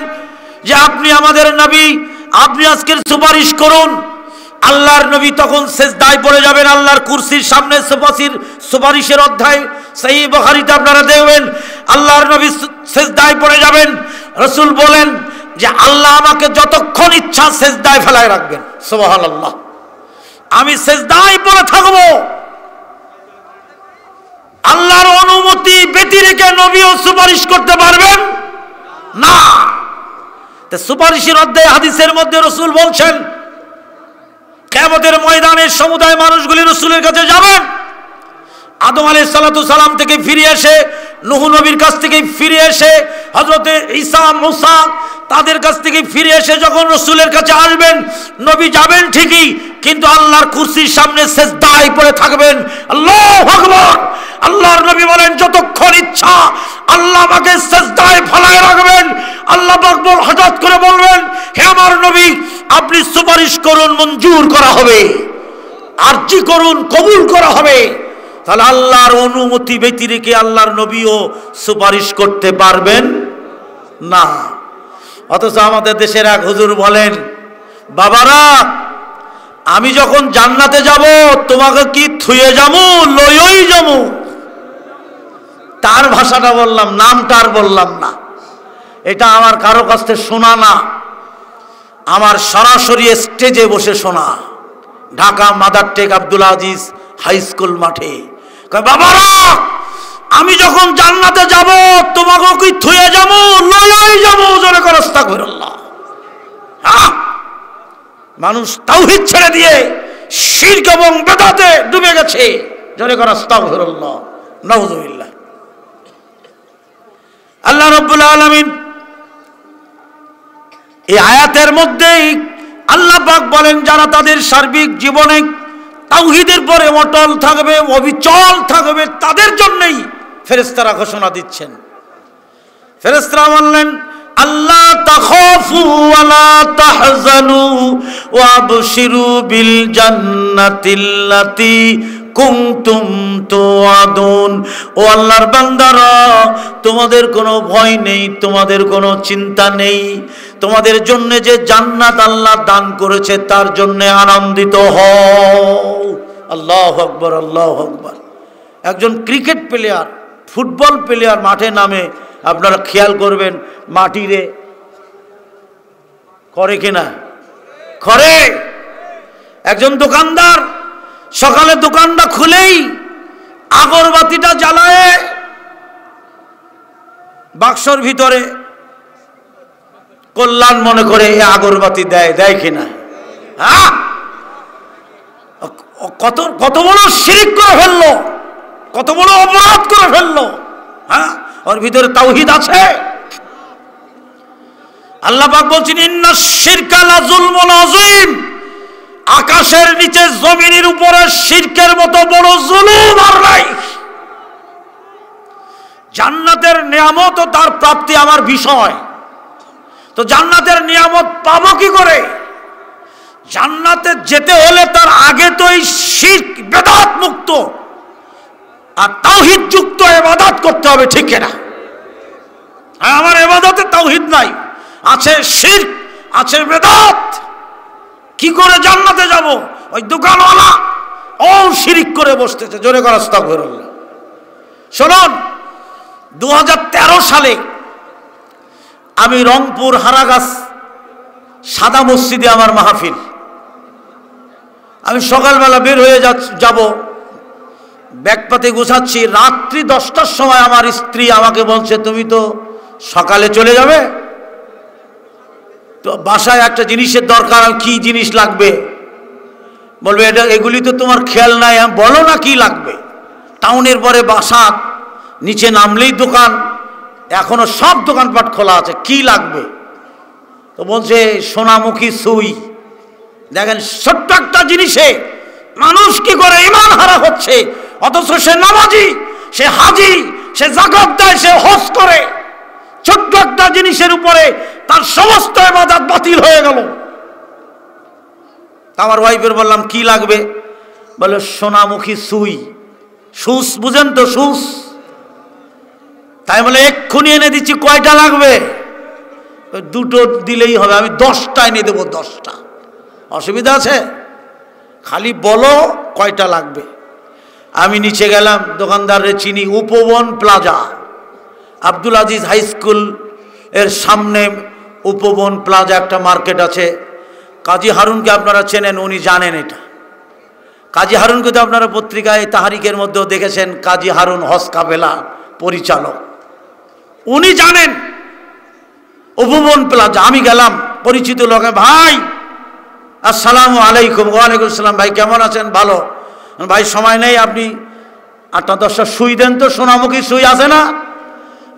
যে আপনি আমাদের নবী, আপনি আজকের সুপারিশ করুন। আল্লাহর নবী তখন সেজদায় পড়ে যাবেন আল্লাহর কুরসির সামনে। সুপারিশের অধ্যায় সহিহ বুখারীতে আপনারা দেখবেন, আল্লাহর নবী সেজদায় পড়ে যাবেন। রসুল বলেন যে আল্লাহ আমাকে যতক্ষণ ইচ্ছা সেজদায় ফেলায় রাখবেন। সুবহানাল্লাহ। আমি সেজদায় পড়ে থাকবো। আল্লাহর অনুমতি ব্যতি রেখে নবীও সুপারিশ করতে পারবেন না। সুপারিশের অধ্যায় হাদিসের মধ্যে রসুল বলছেন, কিয়ামতের ময়দানে সমুদায় মানুষগুলি রসুলের কাছে যাবেন। আদম আলাইহিস সালাতু সালাম থেকে ফিরে এসে, নূহ নবীর কাছ থেকে ফিরে এসে, হযরতে ঈসা মুসা তাদের কাছ থেকে ফিরে এসে যখন রসুলের কাছে আসবেন, নবী যাবেন ঠিকই, কিন্তু আল্লাহর কুরসির সামনে সেজদায় পড়ে থাকবেন। আল্লাহু আকবার। আল্লাহর নবী বলেন যতক্ষণ ইচ্ছা আল্লাহ আমাকে সেজদায় ফেলায় রাখবেন। আল্লাহ পাক হঠাৎ করে বলবেন, হে আমার নবী, আপনি সুপারিশ করুন, মঞ্জুর করা হবে। আরজি করুন, কবুল করা হবে। তাহলে আল্লাহর অনুমতি ব্যতি রেখে আল্লাহর নবীও সুপারিশ করতে পারবেন না। অথচ আমাদের দেশের এক হুজুর বলেন, বাবারা, আমি যখন জান্নাতে যাব তোমাকে কি থুয়ে যাবো, লইই যাবো। তার ভাষাটা বললাম, নামটা আর বললাম না। এটা আমার কারো কাছ থেকে শোনা না, আমার সরাসরি স্টেজে বসে শোনা। Dhaka Madartek Abdul Aziz high school মাঠে, বাবারা, আমি যখন জান্নাতে যাব তোমাকে কি থুয়ে যাবো, লইই যাবো। জোরে করে আস্তাগফিরুল্লাহ। মানুষ তাওহীদ ছেড়ে দিয়ে শিরক এবং বেদাতে ডুবে গেছে। জোরে করে আস্তাগফিরুল্লাহ, নাউযুবিল্লাহ। আল্লাহ রাব্বুল আলামিন এই আয়াতের মধ্যেই আল্লাহ পাক বলেন, যারা তাদের সার্বিক জীবনে তাওহীদের পরে অটল থাকবে, অবিচল থাকবে, তাদের জন্যই ফেরেশতারা ঘোষণা দিচ্ছেন। ফেরেশতারা বললেন, আল্লাহ তাখাফু ওয়া লা তাহজানু ওয়া আবশিরু বিল জান্নাতিল্লাতী কুনতুম তুআদুন। ও আল্লাহর বান্দারা, তোমাদের কোনো ভয় নেই, তোমাদের কোনো চিন্তা নেই। তোমাদের জন্য যে জান্নাত আল্লাহ দান করেছে তার জন্য আনন্দিত হও। আল্লাহু আকবার, আল্লাহু আকবার। একজন ক্রিকেট প্লেয়ার, ফুটবল প্লেয়ার মাঠে নামে, আপনারা খেয়াল করবেন, মাটিরে করে কিনা, করে। একজন দোকানদার সকালে দোকানটা খুলেই আগরবাতিটা জ্বালায় বাক্সর ভিতরে, কল্যাণ মনে করে এই আগরবাতি দেয়, দেয় কিনা? হ্যাঁ, কত কত বড় শিরক করে ফেললো, কত বড় অপরাধ করে ফেললো। হ্যাঁ, ওর ভিতরে তাওহীদ আছে। আল্লাহ পাক বলছেন, ইন্নাশ শিরকা লাযুলমুন আযীম। আকাশের নিচে জমিনের উপরে শিরকের মতো বড় জুলুম আর নাই। জান্নাতের নিয়ামত ও তার প্রাপ্তি আমার বিষয়। তো জান্নাতের নিয়ামত পাবো কি করে? জান্নাতে যেতে হলে তার আগে তো এই শিরক বেদাত মুক্ত আর তাওহীদ যুক্ত ইবাদত করতে হবে, ঠিক কিনা? আমার ইবাদতে তাওহীদ নাই, আছে শিরক, আছে বেদাত। কি করে জান্নাতে যাব? ওই দোকানওয়ালা ও শিরক করে বসতেছে। জোরে করে আস্তাগফিরুল্লাহ। শুনুন, 2013 সালে আমি রংপুর হারাগাছ সাদা মসজিদে আমার মাহফিল। আমি সকালবেলা বের হয়ে যাব, ব্যাগপাতে গোছাচ্ছি। রাত্রি 10টার সময় আমার স্ত্রী আমাকে বলছে, তুমি তো সকালে চলে যাবে, তো বাসায় একটা জিনিসের দরকার। কি জিনিস লাগবে? বলবে এটা এগুলি তো তোমার খেয়াল নাই, বলো না কি লাগবে। টাউনের পরে বাসা, নিচে নামলেই দোকান, এখনো সব দোকানপাট খোলা আছে, কি লাগবে? তো বলছে সোনামুখী সুই। দেখেন ছোট্ট একটা জিনিসে মানুষ কি করে ঈমান হারা হচ্ছে, অথচ সে নামাজি, সে হাজি, সে যাকাত দেয়, সে হজ করে, ছোট্ট একটা জিনিসের উপরে তার সমস্ত ইবাদত বাতিল হয়ে গেল। আমার ওয়াইফের বললাম কি লাগবে? বলে সোনামুখী সুই। সুস বুঝেন তো? সুস। তাই বলে এক্ষুনি এনে দিচ্ছি। কয়টা লাগবে? দুটো দিলেই হবে। আমি 10টা এনে দেবো। 10টা। অসুবিধা আছে? খালি বলো কয়টা লাগবে। আমি নিচে গেলাম, দোকানদারের চিনি, Upaban plaza, Abdul Aziz high school এর সামনে উপবন প্লাজা একটা মার্কেট আছে। কাজী হারুনকে আপনারা চেনেন, উনি জানেন এটা। কাজী হারুনকে তো আপনারা পত্রিকায় তাহারিকের মধ্যেও দেখেছেন, কাজী হারুন হজ কাফেলা পরিচালক, উনি জানেন উপবন প্লাজা। আমি গেলাম, পরিচিত লোকে, ভাই আসসালামু আলাইকুম। ওয়ালাইকুম আসসালাম। ভাই কেমন আছেন? ভালো। ভাই সময় নেই, আপনি 8টা 10টা সুই দেন তো, সোনামুখী সুই আছে না?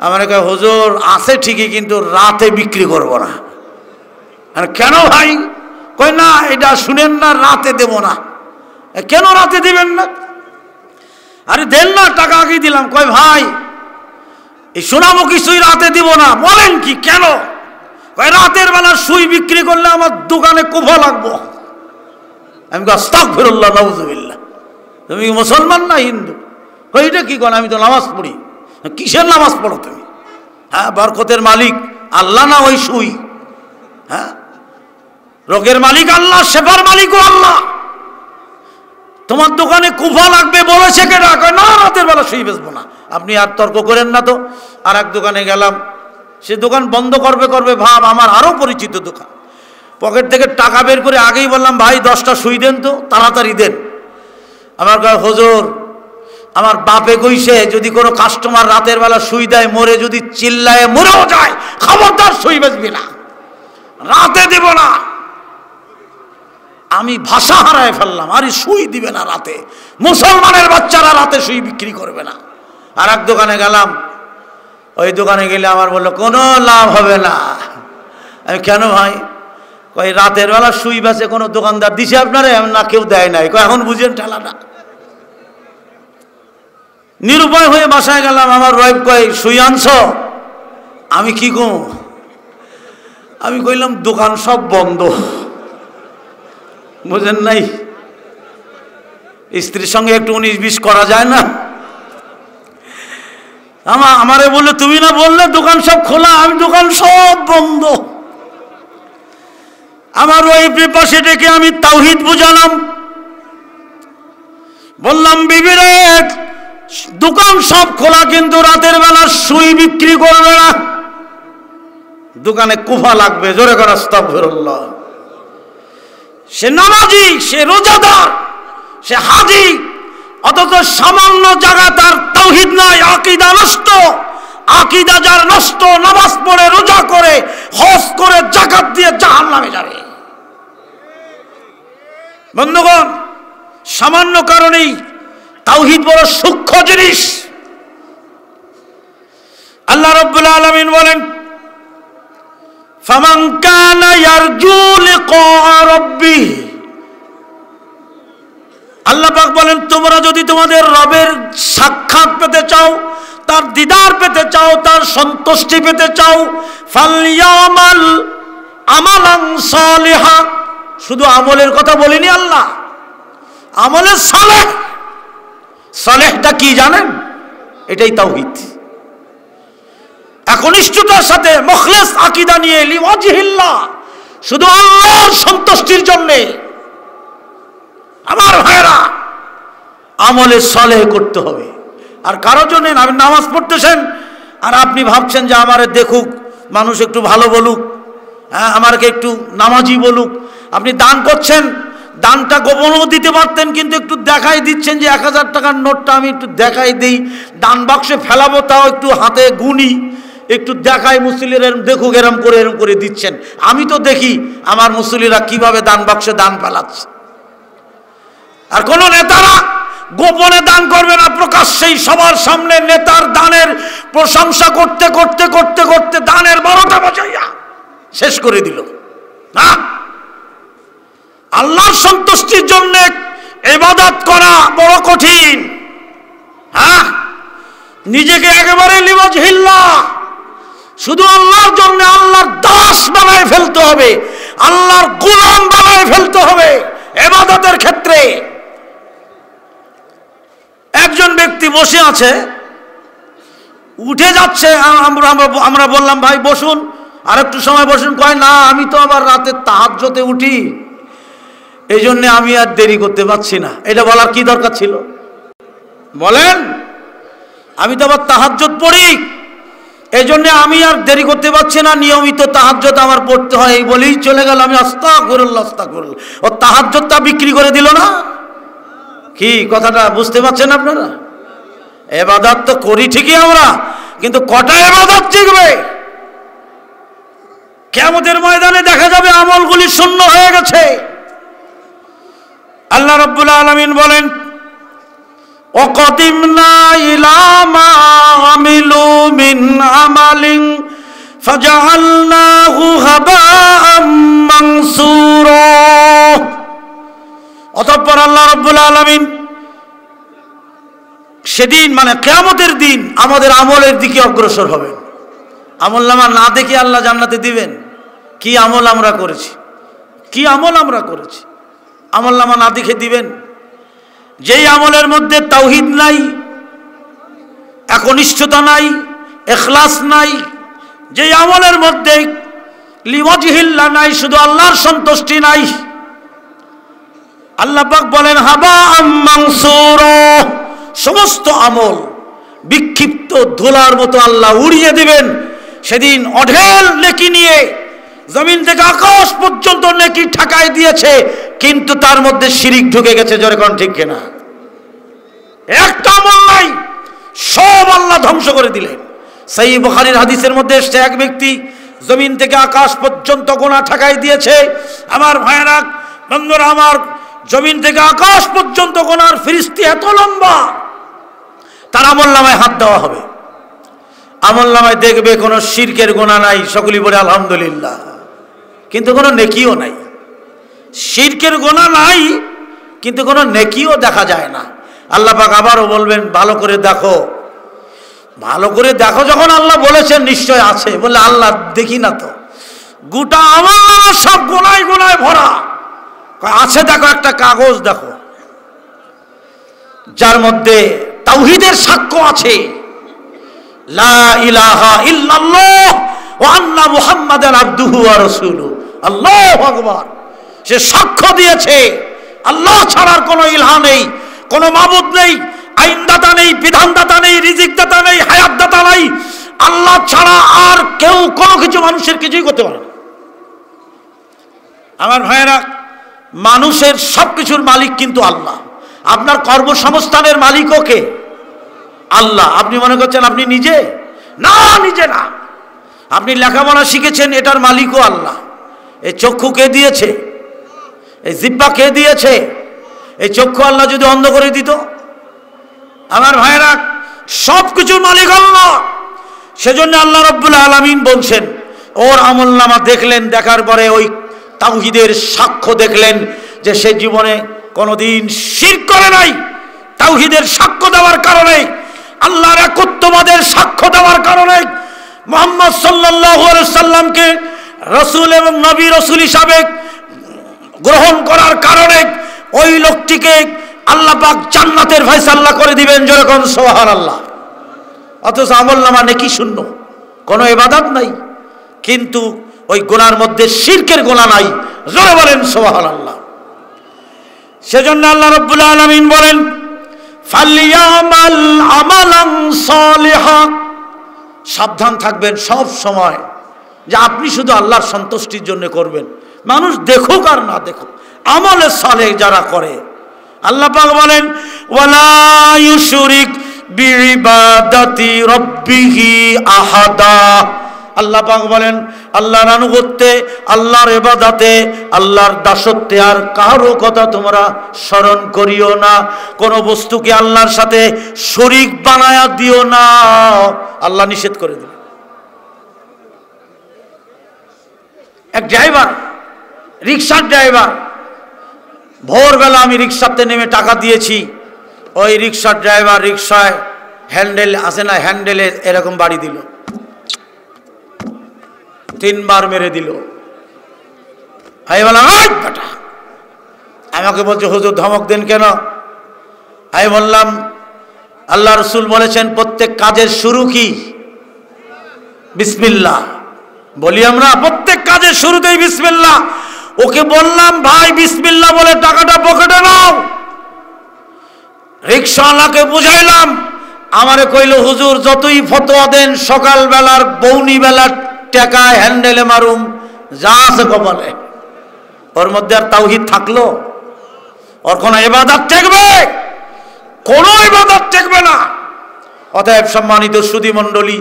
আমার কাছে হুজুর আছে ঠিকই, কিন্তু রাতে বিক্রি করব না। কেন ভাই? কই না, এটা শুনেন না, রাতে দেব না। কেন রাতে দিবেন না? আরে দেন না, টাকা আগেই দিলাম। কয় ভাই এই সোনামুখী সুই রাতে দিব না। বলেন কি, কেন? কয় রাতের বেলা সুই বিক্রি করলে আমার দোকানে কুফা লাগবো। আমি আস্তাগফিরুল্লাহ, নাউযুবিল্লাহ। তুমি মুসলমান না হিন্দু? কই এটা কি কোন? আমি তো নামাজ পড়ি। কিসের নামাজ পড়ো তুমি? হ্যাঁ, বরকতের মালিক আল্লাহ না ওই সুই? হ্যাঁ, রোগের মালিক আল্লাহ, শেফার মালিকও আল্লাহ। তোমার দোকানে কুফা লাগবে বলেছে কেডা? কয় না, রাতের বেলা সুই বেচবো না। আপনি আর তর্ক করেন না তো। আর এক দোকানে গেলাম, সে দোকান বন্ধ করবে ভাব, আমার আরো পরিচিত দোকান। পকেট থেকে টাকা বের করে আগেই বললাম, ভাই 10টা সুই দেন তো, তাড়াতাড়ি দেন। আমার কয় হুজুর, আমার বাপে কইছে যদি কোনো কাস্টমার রাতের বেলা সুই দেয়, মরে যদি চিল্লায় মরেও যায়, খবরদার সুই বেচবি না, রাতে দিব না। আমি ভাষা হারায় ফেললাম। আরে সুই দিবে না রাতে? মুসলমানের বাচ্চারা রাতে সুই বিক্রি করবে না। আর এক দোকানে গেলাম, ওই দোকানে গেলে আমার বললো কোনো লাভ হবে না। আমি কেন ভাই? কই রাতের বেলা সুই বেচে কোনো দোকানদার দিছে আপনারে? না, কেউ দেয় নাই। কই এখন বুঝেন ঠেলাটা। নিরুপায় হয়ে বাসায় গেলাম। আমার ওয়াইফ কয় সুই আনছ? আমি কি গো? আমি কইলাম দোকান সব বন্ধ। বুঝেন নাই? স্ত্রীর সঙ্গে একটু 19-20 করা যায় না? আমারে বললে তুমি না বললে দোকান সব খোলা? আমি দোকান সব বন্ধ। আমার ওয়াইফের পাশে ডেকে আমি তাওহীদ বুঝালাম। বললাম বিবিরে, দোকান সব খোলা, কিন্তু রাতের বেলা সুই বিক্রি করবে না, দোকানে কুফা লাগবে। জোরে করে আস্তাগফিরুল্লাহ। সে নামাজি, সে রোজাদার, সে হাজি, অথচ সামান্য জায়গা তার তাওহীদ নাই, আকীদা নষ্ট। আকীদা যার নষ্ট, নামাজ পড়ে, রোজা করে, হজ করে, যাকাত দিয়ে জাহান্নামে যাবে। বন্ধুগণ, সামান্য কারণেই তাওহীদ বড় সূক্ষ্ম জিনিস। আল্লাহ রাব্বুল আলামিন বলেন, ফামান কানা ইয়ারজু লিকা রাব্বিহ। আল্লাহ পাক বলেন, তোমরা যদি তোমাদের রবের সাক্ষাৎ পেতে চাও, তার দিদার পেতে চাও, তার সন্তুষ্টি পেতে চাও, ফালইয়ামাল আমালান সালিহা। শুধু আমলের কথা বলিনি আল্লাহ, আমলে সালেহ। সালেহটা কি জানেন? এটাই তাওহীদ। একনিষ্ঠতার সাথে মুখলিস আকীদা নিয়ে, লিওয়াজহিল্লাহ, শুধু আল্লাহর সন্তুষ্টির জন্য। আমার ভাইরা, আমলে সালেহ করতে হবে। আর কারোর জন্য না। আপনি নামাজ পড়তেছেন আর আপনি ভাবছেন যে আমারে দেখুক মানুষ, একটু ভালো বলুক, হ্যাঁ আমাকে একটু নামাজি বলুক। আপনি দান করছেন, দানটা গোপনও দিতে পারতেন, কিন্তু একটু দেখাই দিচ্ছেন যে 1000 টাকার নোটটা আমি একটু দেখাই দিই, দান বাক্সে ফেলাবো, তাও একটু হাতে গুনি, একটু দেখাই মুসল্লিরা দেখুক, এরম করে দিচ্ছেন। আমি তো দেখি আমার মুসল্লিরা কিভাবে দান বাক্সে দান ফেলাচ্ছে। আর কোন নেতারা গোপনে দান করবে না, প্রকাশ্যেই সবার সামনে নেতার দানের প্রশংসা করতে করতে করতে করতে দানের 12টা বাজাইয়া শেষ করে দিল না। আল্লাহর সন্তুষ্টির জন্য ইবাদত করা বড় কঠিন। হ্যাঁ, নিজেকে একেবারে লিওয়াজহিল্লাহ, শুধু আল্লাহর জন্য আল্লাহর দাস বানায় ফেলতে হবে, আল্লাহর গোলাম বানায় ফেলতে হবে ইবাদতের ক্ষেত্রে। একজন ব্যক্তি বসে আছে, উঠে যাচ্ছে, আমরা বললাম ভাই বসুন, আর একটু সময় বসুন। কয় না, আমি তো আবার রাতে তাহাজ্জুদে উঠি, এই জন্য আমি আর দেরি করতে পারছি না। এটা বলার কি দরকার ছিল বলেন? আমি তো আবার তাহাজ্জুদ পড়ি, এই জন্য আমি আর দেরি করতে পারছি না, নিয়মিত তাহাজ্জুদ আমার পড়তে হয়, এই বলেই চলে গেল। আমি আস্তাগফিরুল্লাহ আস্তাগফিরুল্লাহ, ও তাহাজ্জুদটা বিক্রি করে দিল না? কি কথাটা বুঝতে পারছেন আপনারা? ইবাদত তো করি ঠিকই আমরা, কিন্তু কটা ইবাদত টিকবে? কিয়ামতের ময়দানে দেখা যাবে আমলগুলি শূন্য হয়ে গেছে। আল্লাহ রাব্বুল আলামিন বলেন, ওয়াকাদিমনা ইলা মা আমিলু মিন আমালিন ফাজআলনাহু হাবাআম মানসুরা। অতঃপর আল্লাহ রাব্বুল আলামিন সেদিন মানে কিয়ামতের দিন আমাদের আমলের দিকে অগ্রসর হবেন। আমলনামা না দেখে আল্লাহ জান্নাতে দিবেন? কি আমল আমরা করেছি, কি আমল আমরা করেছি, আমলনামা না দেখে দিবেন? যেই আমলের মধ্যে তাওহীদ নাই, একনিষ্ঠতা নাই, ইখলাস নাই, যেই আমলের মধ্যে লিওয়াজহিল্লাহ নাই, শুধু আল্লাহর সন্তুষ্টি নাই, আল্লাহ পাক বলেন হাবাআম মানসুরা, সমস্ত আমল বিক্ষিপ্ত ধুলার মতো আল্লাহ উড়িয়ে দিবেন। সেদিন অঢেল নেকি নিয়ে জমিন থেকে আকাশ পর্যন্ত নেকি ঠাকায় দিয়েছে, কিন্তু তার মধ্যে শিরিক ঢুকে গেছে। জোরে কোন ঠিক কিনা? একটা আমল নাই, সব আল্লাহ ধ্বংস করে দিলেন। সহিহ বুখারীর হাদিসের মধ্যে এসেছে, এক ব্যক্তি জমিন থেকে আকাশ পর্যন্ত গুনাহ ঠাকায় দিয়েছে। আমার ভাইয়েরা, বন্ধুরা আমার, জমিন থেকে আকাশ পর্যন্ত গুনার ফিরিস্তি এত লম্বা, তার আমলনামায় হাত দেওয়া হবে। আমলনামায় দেখবে কোনো শিরকের গুনাহ নাই, সকলেই বলে আলহামদুলিল্লাহ, কিন্তু কোনো নেকিও নাই। শিরকের গুনাহ নাই, কিন্তু কোনো নেকিও দেখা যায় না। আল্লাহ পাক আবারও বলবেন, ভালো করে দেখো, ভালো করে দেখো। যখন আল্লাহ বলেছেন নিশ্চয় আছে, বলে আল্লাহ দেখি না তো, গোটা আমল সব গুনায় গুনায় ভরা আছে। দেখো একটা কাগজ দেখো, যার মধ্যে তাওহীদের সাক্ষ্য আছে, লা ইলাহা ইল্লাল্লাহ ওয়া আন্না মুহাম্মাদান আবদুহু ওয়া রাসূলুহু। আল্লাহু আকবার। সে সাক্ষ্য দিয়েছে আল্লাহ ছাড়ার কোনো ইলাহ নেই, কোনো মাবুদ নেই, আইনদাতা নেই, বিধানদাতা নেই, রিজিকদাতা নেই, হায়াতদাতা নেই। আল্লাহ ছাড়া আর কেউ কোনো কিছু মানুষের কিছুই করতে পারে না। আমার ভাইয়েরা, মানুষের সবকিছুর মালিক কিন্তু আল্লাহ। আপনার কর্মসংস্থানের মালিকও কে? আল্লাহ। আপনি মনে করছেন আপনি নিজে? না, নিজে না। আপনি লেখাপড়া শিখেছেন, এটার মালিকও আল্লাহ। এই চক্ষু কে দিয়েছে? এই জিহ্বা কে দিয়েছে? এই চক্ষু আল্লাহ যদি অন্ধ করে দিত? আমার ভাইয়েরা, সবকিছুর মালিক আল্লাহ। সেজন্য আল্লাহ রাব্বুল আলামিন বলছেন, ওর আমলনামা দেখলেন, দেখার পরে ওই তাওহীদের সাক্ষ্য দেখলেন যে সে জীবনে কোনোদিন শিরক করে নাই। তাওহীদের সাক্ষ্য দেওয়ার কারণে, আল্লাহর একত্ববাদের সাক্ষ্য দেওয়ার কারণে, মুহাম্মদ সাল্লাল্লাহু আলাইহি সাল্লামকে রাসূল এবং নবী রাসূল হিসাবে গ্রহণ করার কারণে ওই লোকটিকে আল্লাহ পাক জান্নাতের ফয়সালা করে দিবেন। যেরকম সুবহানাল্লাহ। অথচ আমলনামা নেকি শূন্য, কোনো ইবাদত নাই, কিন্তু ওই গুনার মধ্যে শিরকের গুনাহ নাই। জোরে বলেন সুবহানাল্লাহ। সেজন্য আল্লাহ রাব্বুল আলামিন বলেন, ফালিয়ামাল আমালান সালিহা। সাবধান থাকবেন সব সময় যে আপনি শুধু আল্লাহর সন্তুষ্টির জন্য করবেন, মানুষ দেখুক আর না দেখুক। আমলে সালেহ যারা করে, আল্লাহ পাক বলেন, ওয়ালা ইউশরিক বিইবাদাতি রাব্বিহি আহাদা। আল্লাহ পাক বলেন, আল্লাহর আনুগত্যে, আল্লাহর ইবাদতে, আল্লাহর দাসত্বে আর কারো কথা তোমরা স্মরণ করিও না। কোনো বস্তুকে আল্লাহর সাথে শরীক বানায়া দিও না, আল্লাহ নিষেধ করে দিলেন। এক ড্রাইভার, রিক্সার ড্রাইভার, ভোরবেলা আমি রিক্সাতে নেমে টাকা দিয়েছি, ওই রিক্সার ড্রাইভার রিক্সায় হ্যান্ডেল আছে না, হ্যান্ডেলে এরকম বাড়ি দিল, 3 বার মেরে দিল। আমি বললাম, বেটা, আমাকে বলছে হুজুর ধমক দেন কেন? আমি বললাম, আল্লাহ রসুল বলেছেন প্রত্যেক কাজের শুরু কি? বিসমিল্লাহ। বলি আমরা প্রত্যেক কাজের শুরুতেই বিসমিল্লাহ। ওকে বললাম, ভাই বিসমিল্লাহ বলে টাকাটা পকেটে নাও। রিক্সাওয়ালাকে বুঝাইলাম, আমারে কইল, হুজুর যতই ফতোয়া দেন সকালবেলার বৌনি বেলার টাকা হ্যান্ডেলে মারুম, যা আছে কপালে। ওর মধ্যে আর তাওহীদ থাকলো? ওর কোনো ইবাদত থাকবে? কোনো ইবাদত থাকবে না। অতএব সম্মানিত সুধী মণ্ডলী,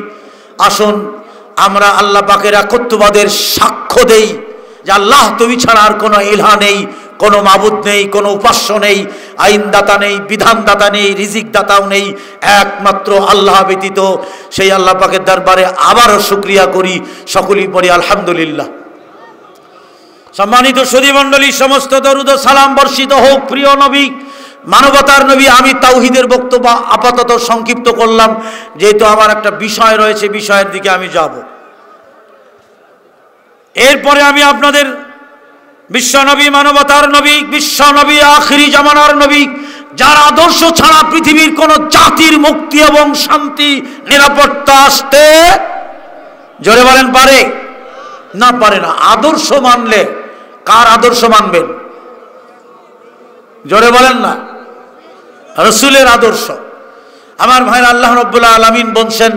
আসুন আমরা আল্লাহ পাকের একত্ববাদের সাক্ষ্য দেই যে আল্লাহ তুমি ছাড়া আর কোনো ইলাহ নেই, কোনো মাবুদ নেই, কোনো উপাস্য নেই, আইনদাতা নেই, বিধানদাতা নেই, রিজিকদাতাও নেই, একমাত্র আল্লাহ ব্যতীত। সেই আল্লাহ পাকের দরবারে আবারও শুকরিয়া করি, সকলেই পড়ি আলহামদুলিল্লাহ। সম্মানিত সুধী মণ্ডলী, সমস্ত দরুদ ও সালাম বর্ষিত হোক প্রিয় নবী, মানবতার নবী। আমি তাওহীদের বক্তব্য আপাতত সংক্ষিপ্ত করলাম, যেহেতু আমার একটা বিষয় রয়েছে, বিষয়ের দিকে আমি যাব। এরপরে আমি আপনাদের বিশ্বনবী, মানবতার নবী, বিশ্বনবী, আখিরি জামানার নবী, যার আদর্শ ছাড়া পৃথিবীর কোন জাতির মুক্তি এবং শান্তি নিরাপত্তা আসতে, জোরে বলেন, পারে না? পারে না। আদর্শ মানলে কার আদর্শ মানবেন? জোরে বলেন না। রাসূলের আদর্শ। আমার ভাইরা, আল্লাহ রাব্বুল আলামিন বলছেন,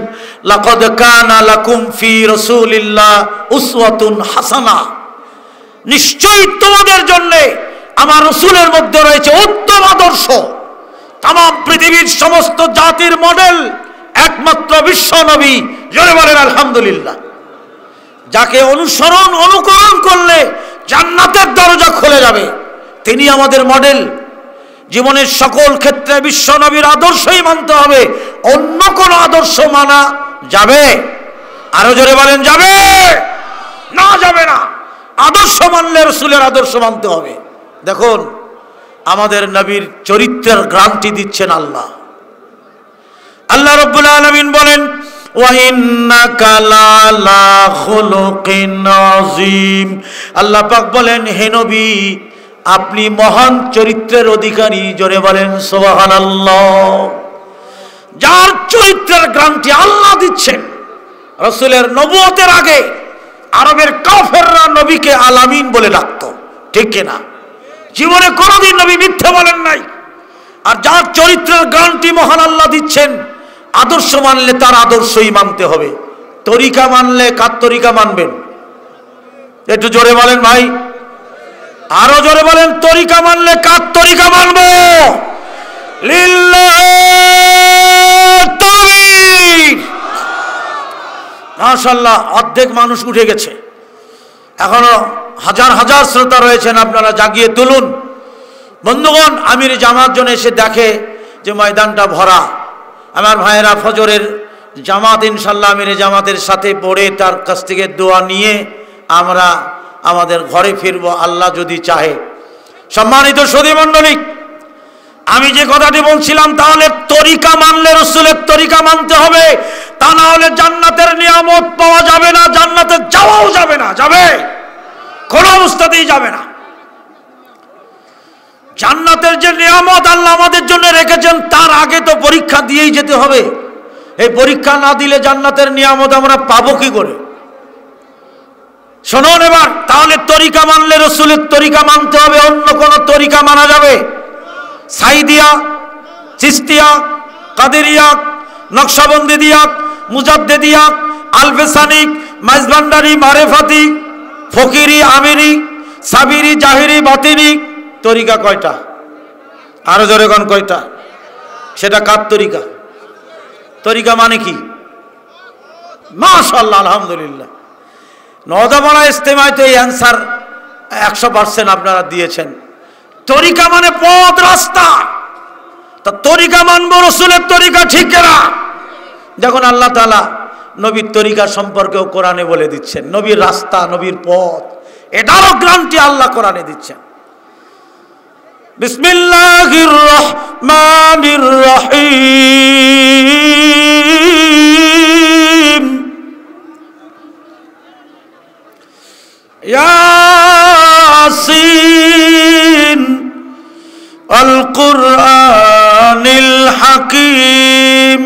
লাকাদ কানা লাকুম ফি রাসূলিল্লাহ উসওয়াতুন হাসানাহ, নিশ্চয়ই তোমাদের জন্য আমার রাসূলের মধ্যে রয়েছে উত্তম আদর্শ। তাম পৃথিবীর সমস্ত জাতির মডেল একমাত্র বিশ্ব নবী, জোরে বলেন আলহামদুলিল্লাহ। যাকে অনুসরণ অনুকরণ করলে জান্নাতের দরজা খুলে যাবে, তিনি আমাদের মডেল। জীবনের সকল ক্ষেত্রে বিশ্ব নবীর আদর্শই মানতে হবে, অন্য কোন আদর্শ মানা যাবে? আরো জোরে বলেন, যাবে না? যাবে না। আদর্শ মানলে রাসূলের আদর্শ মানতে হবে। দেখুন, আমাদের নবীর চরিত্রের গ্যারান্টি দিচ্ছেন আল্লাহ। আল্লাহ রাব্বুল আলামিন বলেন, ওয়া ইন্নাকা লাআলা খুলুকিন আযীম। আল্লাহ পাক বলেন, হে নবী, আপনি মহান চরিত্রের অধিকারী। জোরে বলেন সুবহানাল্লাহ। যার চরিত্রের গ্যারান্টি আল্লাহ দিচ্ছেন। রাসূলের নবুয়তের আগে আরবের কাফেররা নবীকে আলামিন বলে ডাকতো, ঠিক কিনা? জীবনে কোনোদিন নবী মিথ্যা বলেন নাই। আর যার চরিত্রের গ্যারান্টি মহান আল্লাহ দিচ্ছেন, আদর্শ মানলে তার আদর্শই মানতে হবে। তরিকা মানলে কার তরিকা মানবেন? একটু জোরে বলেন ভাই, আরো জোরে বলেন। তরিকা মানলে কার তরিকা মানব? লিল্লাহি তাকবীর। মাশাআল্লাহ, অর্ধেক মানুষ উঠে গেছে, এখনো হাজার হাজার শ্রোতা রয়েছেন, আপনারা জাগিয়ে তুলুন। বন্ধুগণ, আমির জামাত জন এসে দেখে যে ময়দানটা ভরা। আমার ভাইয়েরা, ফজরের জামাত ইনশাল্লাহ আমির জামাতের সাথে পড়ে তার কাছ থেকে দোয়া নিয়ে আমরা আমাদের ঘরে ফিরব, আল্লাহ যদি চাহে। সম্মানিত সুধী মণ্ডলী, আমি যে কথাটি বলছিলাম, তাহলে তরিকা মানলে রাসূলের তরিকা মানতে হবে, তা না হলে জান্নাতের নিয়ামত পাওয়া যাবে না, জান্নাতে যাওয়াও যাবে না। যাবে? কোনো অবস্থাতেই যাবে না। জান্নাতের যে নিয়ামত আল্লাহ আমাদের জন্য রেখেছেন, তার আগে তো পরীক্ষা দিয়েই যেতে হবে। এই পরীক্ষা না দিলে জান্নাতের নিয়ামত আমরা পাবো কি করে? শুনুন এবার, তাহলে তরিকা মানলে রাসূলের তরিকা মানতে হবে, অন্য কোন তরিকা মানা যাবে? সাইদিয়া, চিশতিয়া, কাদেরিয়া, নকশবন্দিয়া, মুজাদ্দিদিয়া, আলফেসানিক, মাইজভান্ডারি, মারেফাতি, ফকিরি, আমিরি, সাবিরি, জাহিরি, বাতিনি, তরিকা কয়টা? আরো জোরে কোন কয়টা? সেটা কার তরিকা? তরিকা মানে কি? মাশাআল্লাহ, আলহামদুলিল্লাহ। নওদাপাড়া ইজতেমায় তো এই অ্যান্সার 100% আপনারা দিয়েছেন। তরিকা মানে পথ, রাস্তা। তা তরিকা মানব, রসুলের তরিকা ঠিক না। যখন আল্লাহ তাআলা নবীর তরিকা সম্পর্কেও কোরআনে বলে দিচ্ছেন, নবীর রাস্তা, নবীর পথ, এটারও গ্যারান্টি আল্লাহ কোরআনে দিচ্ছেন। বিসমিল্লাহির রহমানির রহিম। ইয়াসিন আল কুরআনিল হাকিম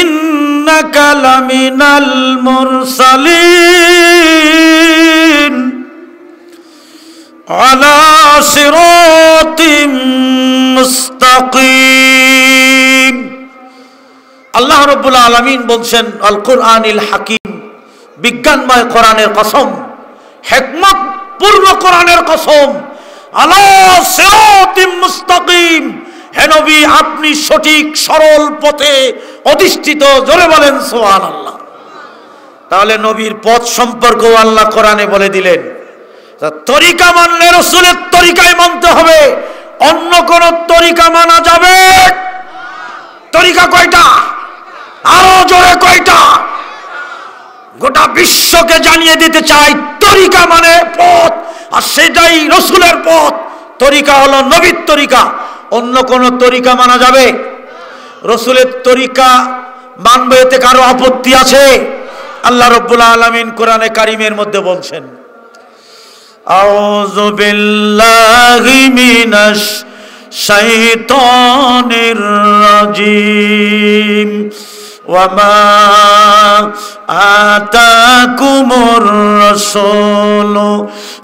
ইন্নাকা লামিনাল মুরসালিন আলা সিরাতিম মুস্তাকিম। আল্লাহ রাব্বুল আলামিন বলছেন আল কুরআনিল হাকিম, বিজ্ঞানময় কোরআনের কসম, হিকমত পূর্ণ কোরআনের কসম। আলা সিরাতিম মুস্তাকিম, হে নবী আপনি সঠিক সরল পথে অধিষ্ঠিত। জোরে বলেন সুবহানাল্লাহ। তাহলে নবীর পথ সম্পর্কেও আল্লাহ কোরআনে বলে দিলেন। তরিকা মানলে রসুলের তরিকায় মানতে হবে, অন্য কোন তরিকা মানা যাবে? তরিকা কয়টা? আরো জোরে কয়টা? গোটা বিশ্বকে জানিয়ে দিতে চাই তরিকা মানে পথ, আর সেটাই রসুলের পথ। তরিকা হলো নবীর তরিকা, অন্য কোন তরিকা মানা যাবে? রসুলের তরিকা মানবে, এতে কারো আপত্তি আছে? আল্লাহ রাব্বুল আলামিন কোরআনে কারিমের মধ্যে বলছেন, আউযু বিল্লাহি মিনাশ শাইতানির রাজিম ওয়ামা আতাকুমুর রাসূলু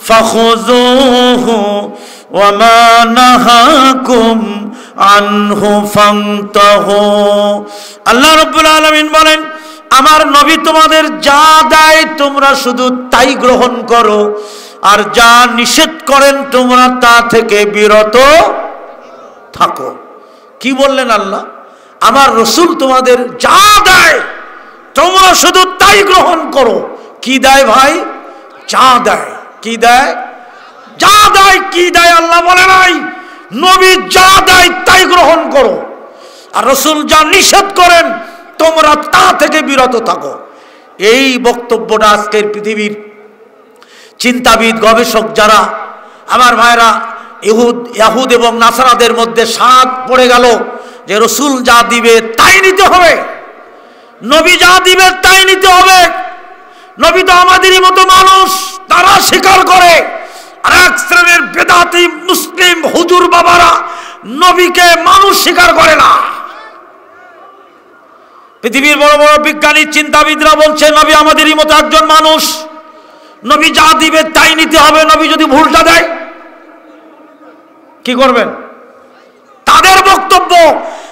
ফাখুযুহু ওয়ামা নাহাকুম আনহু ফান্তাহু। আল্লাহ রাব্বুল আলামিন বলেন, আমার নবী তোমাদের যা দেয় তোমরা শুধু তাই গ্রহণ করো, আর যা নিষেধ করেন তোমরা তা থেকে বিরত থাকো। কি বললেন আল্লাহ? আমার রসুল তোমাদের যা দেয় তোমরা শুধু তাই গ্রহণ করো। কি দেয় ভাই? যা দেয়। কি দেয়? যা দেয়। কি দেয় আল্লাহ বলে নাই? নবী যা দেয় তাই গ্রহণ করো, আর রসুল যা নিষেধ করেন তোমরা তা থেকে বিরত থাকো। এই বক্তব্যটা আজকের পৃথিবীর চিন্তাবিদ, গবেষক যারা, আমার ভাইরা, ইহুদ এবং নাসারাদের মধ্যে সাদ পড়ে গেল যে রসুল যা দিবে তাই নিতে হবে, নবী যা দিবে তাই নিতে হবে। নবী তো আমাদেরই মতো মানুষ, তারা স্বীকার করে। আর এক শ্রেণীর বেদাতি মুসলিম হুজুর বাবারা নবীকে মানুষ স্বীকার করে না। পৃথিবীর বড় বড় বিজ্ঞানী, চিন্তাবিদরা বলছে নবী আমাদেরই মতো একজন মানুষ, নবী যা দিবে তাই নিতে হবে। নবী যদি ভুলটা দেয় কি করবেন? তাদের বক্তব্য।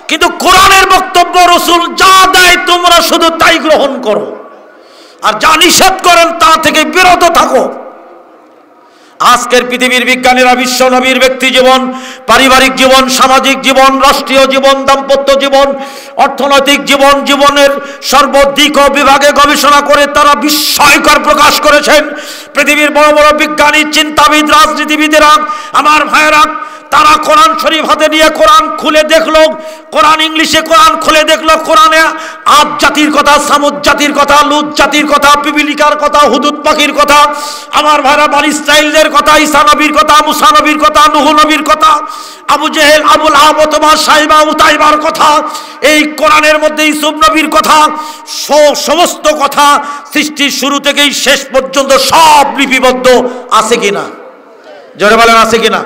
কিন্তু কোরআনের বক্তব্য, রসুল যা দেয় তোমরা শুধু তাই গ্রহণ করো, আর যা নিষেধ করেন তা থেকে বিরত থাকো। আজকের পৃথিবীর বিজ্ঞানীরা বিশ্ব নবীর ব্যক্তি জীবন, পারিবারিক জীবন, সামাজিক জীবন, রাষ্ট্রীয় জীবন, দাম্পত্য জীবন, অর্থনৈতিক জীবন, জীবনের সর্বদিক ও বিভাগে গবেষণা করে তারা বিস্ময়কর প্রকাশ করেছেন। পৃথিবীর বড় বড় বিজ্ঞানী, চিন্তাবিদ, রাজনীতিবিদেরা, আমার ভাইয়েরা, তারা কোরআন শরীফ হাতে নিয়ে কোরআন খুলে দেখলো, কোরআন ইংলিশে কোরআন খুলে দেখলো, কোরআনে আদ জাতির কথা, সামুদ জাতির কথা, লুত জাতির কথা, পিপিলিকার কথা, হুদুদ পাখির কথা, আমার ভাইরা বনি ইসরাঈলদের কথা, ঈসা নবীর কথা, মুসা নবীর কথা, নূহ নবীর কথা, আবু জেহেল, আবুল আহাব, ওতবা, সাইবা, উতাইবার কথা, এই কোরআনের মধ্যে ইউসুফ নবীর কথা, সমস্ত কথা সৃষ্টির শুরু থেকেই শেষ পর্যন্ত সব লিপিবদ্ধ আছে কিনা? জোরে বলেন আছে কিনা?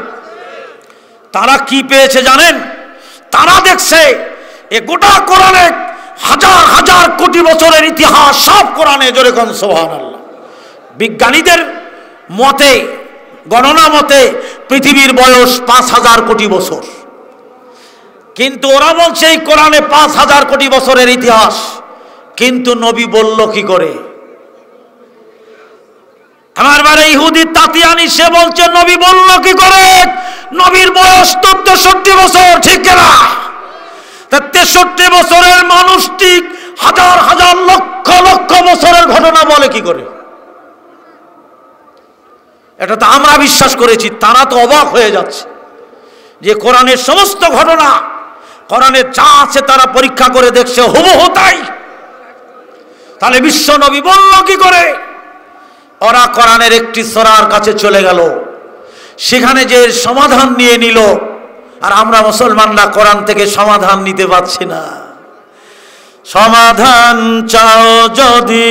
তারা কি পেয়েছে জানেন? তারা দেখছে এ গোটা কোরআনে হাজার হাজার কোটি বছরের ইতিহাস সব কোরআনে। জোরে কোন সুবহানাল্লাহ। বিজ্ঞানীদের মতে, গণনা মতে পৃথিবীর বয়স ৫,০০০ কোটি বছর, কিন্তু ওরা বলছে এই কোরআনে ৫,০০০ কোটি বছরের ইতিহাস। কিন্তু নবী বলল কি করে? আমার বারে ইহুদি তাতিয়ানি সে বলছে নবী বলল কি করে? নবীর বয়স তো ৬৩ বছর, ঠিক না? ৬৩ বছরের মানুষটি হাজার হাজার লক্ষ লক্ষ বছরের ঘটনা বলে কি করে? এটা তো আমরা বিশ্বাস করেছি, তারা তো অবাক হয়ে যাচ্ছে যে কোরআনের সমস্ত ঘটনা, কোরআনের যা আছে তারা পরীক্ষা করে দেখছে হুবহু তাই। তাহলে বিশ্ব নবী বলল কি করে? ওরা কোরআনের একটি সূরার কাছে চলে গেল, সেখানে যে সমাধান নিয়ে নিল, আর আমরা মুসলমানরা কোরআন থেকে সমাধান নিতে পারছি না। সমাধান চাও যদি,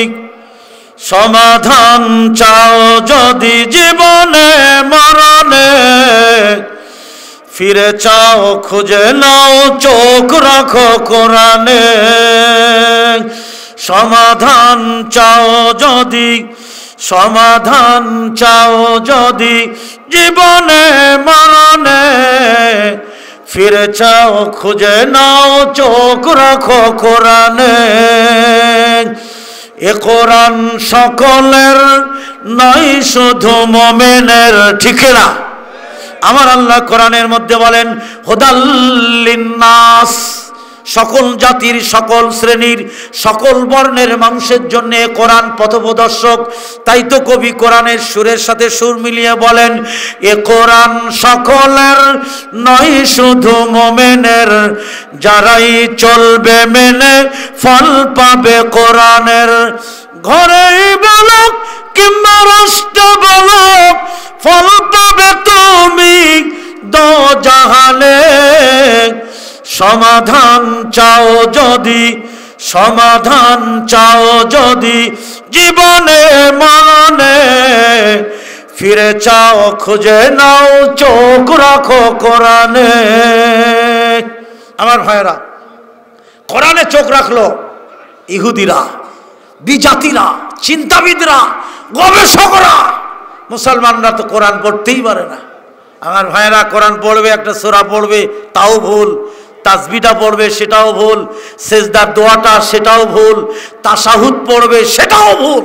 সমাধান চাও যদি জীবনে মরণে, ফিরে চাও খুঁজে নাও চোখ রাখো কোরআনে। সমাধান চাও যদি, সমাধান চাও যদি জীবনে মরণে, ফিরে চাও খুঁজে নাও চোখ রাখো কোরআনে। এ কোরআন সকলের নয় শুধু মুমিনের, ঠিক না? আমার আল্লাহ কোরআনের মধ্যে বলেন হুদাল লিন্নাস, সকল জাতির, সকল শ্রেণীর, সকল বর্ণের মানুষের জন্য কোরআন পথপ্রদর্শক। তাই তো কবি কোরআনের সুরের সাথে সুর মিলিয়ে বলেন এ কোরআন সকলের নয় শুধু মুমিনের, যারাই চলবে মেনে ফল পাবে কোরআনের। ঘরেই বলক কিংবা রাষ্ট্র বলক, ফল পাবে তুমি দো জাহানে। সমাধান চাও যদি, সমাধান চাও যদি জীবনে মরণে, ফিরে চাও খুঁজে নাও চোখ রাখো কোরআনে। আমার ভাইয়েরা, কোরআনে চোখ রাখলো ইহুদিরা, বিজাতিরা, চিন্তাবিদরা, গবেষকরা। মুসলমানরা তো কোরআন পড়তেই পারে না। আমার ভাইয়েরা, কোরআন পড়বে, একটা সূরা পড়বে, তাও ভুল। তাসবিহটা পড়বে, সেটাও ভুল। সেজদার দোয়াটা, সেটাও ভুল। তাশাহুদ পড়বে, সেটাও ভুল।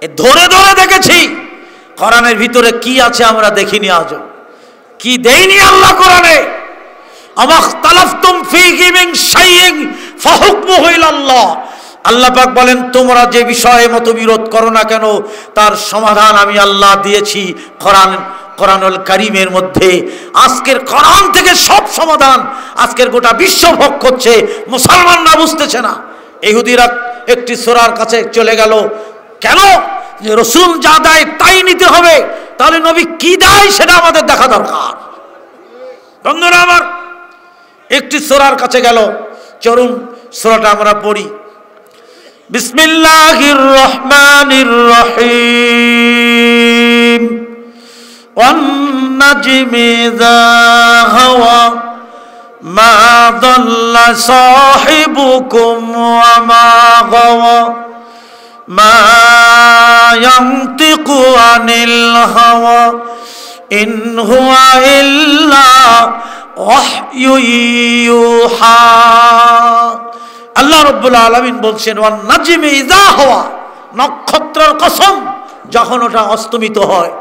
এ ধরে ধরে দেখেছি কোরআনের ভিতরে কি আছে আমরা দেখিনি আজও। কি দেয়নি আল্লাহ কোরআনে? আমাখতালাফতুম ফীহি মিন শাইইন ফাহুকমুহু ইলাল্লাহ। আল্লাহ পাক বলেন তোমরা যে বিষয়ে মতবিরোধ করো না কেন, তার সমাধান আমি আল্লাহ দিয়েছি কোরআনুল কারীমের মধ্যে। আজকের কোরআন থেকে সব সমাধান আজকের গোটা বিশ্ব ভোগ করছে, মুসলমানরা বুঝতেছে না। ইহুদিরা একটি সূরার কাছে চলে গেল, কেন? যে রাসূল যা দেয় তাই নিতে হবে। তাহলে নবী কি দেয় সেটা আমাদের দেখা দরকার। বন্ধুরা আমার, একটি সূরার কাছে গেল, চরম সূরাটা আমরা পড়ি। বিসমিল্লাহির রহমানির রহিম। ওয়ান নাজমি ইযা হাওয়া মা দাল্লা সাহিবুকুম ওয়া মা গাওয়া মা ইয়ানতিকু আনিল হাওয়া ইন হুয়া ইল্লা ওয়াহয়ু ইউহা। আল্লাহ রাব্বুল আলামিন বলছেন ওয়ান নাজমি ইযা হাওয়া, নক্ষত্রের কসম যখন ওটা অস্তমিত হয়,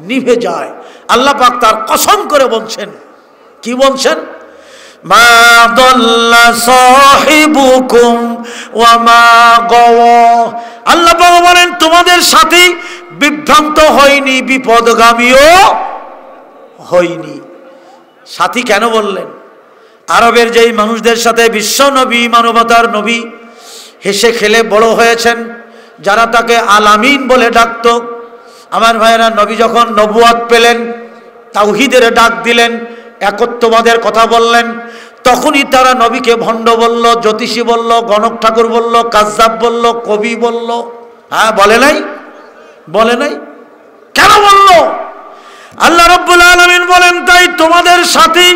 নিভে যায়। আল্লাহ পাক তার কসম করে বলছেন, কি বলছেন? মা দাল্লা সাহিবুকুম ওয়া মা গাওয়া। আল্লাহ পাক বলেন তোমাদের সাথী বিভ্রান্ত হয়নি, বিপদগামীও হয়নি। সাথী কেন বললেন? আরবের যেই মানুষদের সাথে বিশ্ব নবী, মানবতার নবী হেসে খেলে বড় হয়েছেন, যারা তাকে আলামিন বলে ডাকত, আমার ভাইয়েরা, নবী যখন নবুয়ত পেলেন, তাওহীদের ডাক দিলেন, একত্ববাদের কথা বললেন, তখনই তারা নবীকে ভণ্ড বলল, জ্যোতিষী বলল, গণক ঠাকুর বলল, কাজ্জাব বলল, কবি বলল। হ্যাঁ, বলে নাই? বলে নাই? কেন বলল? আল্লাহ রাব্বুল আলামিন বলেন তাই তোমাদের সাথী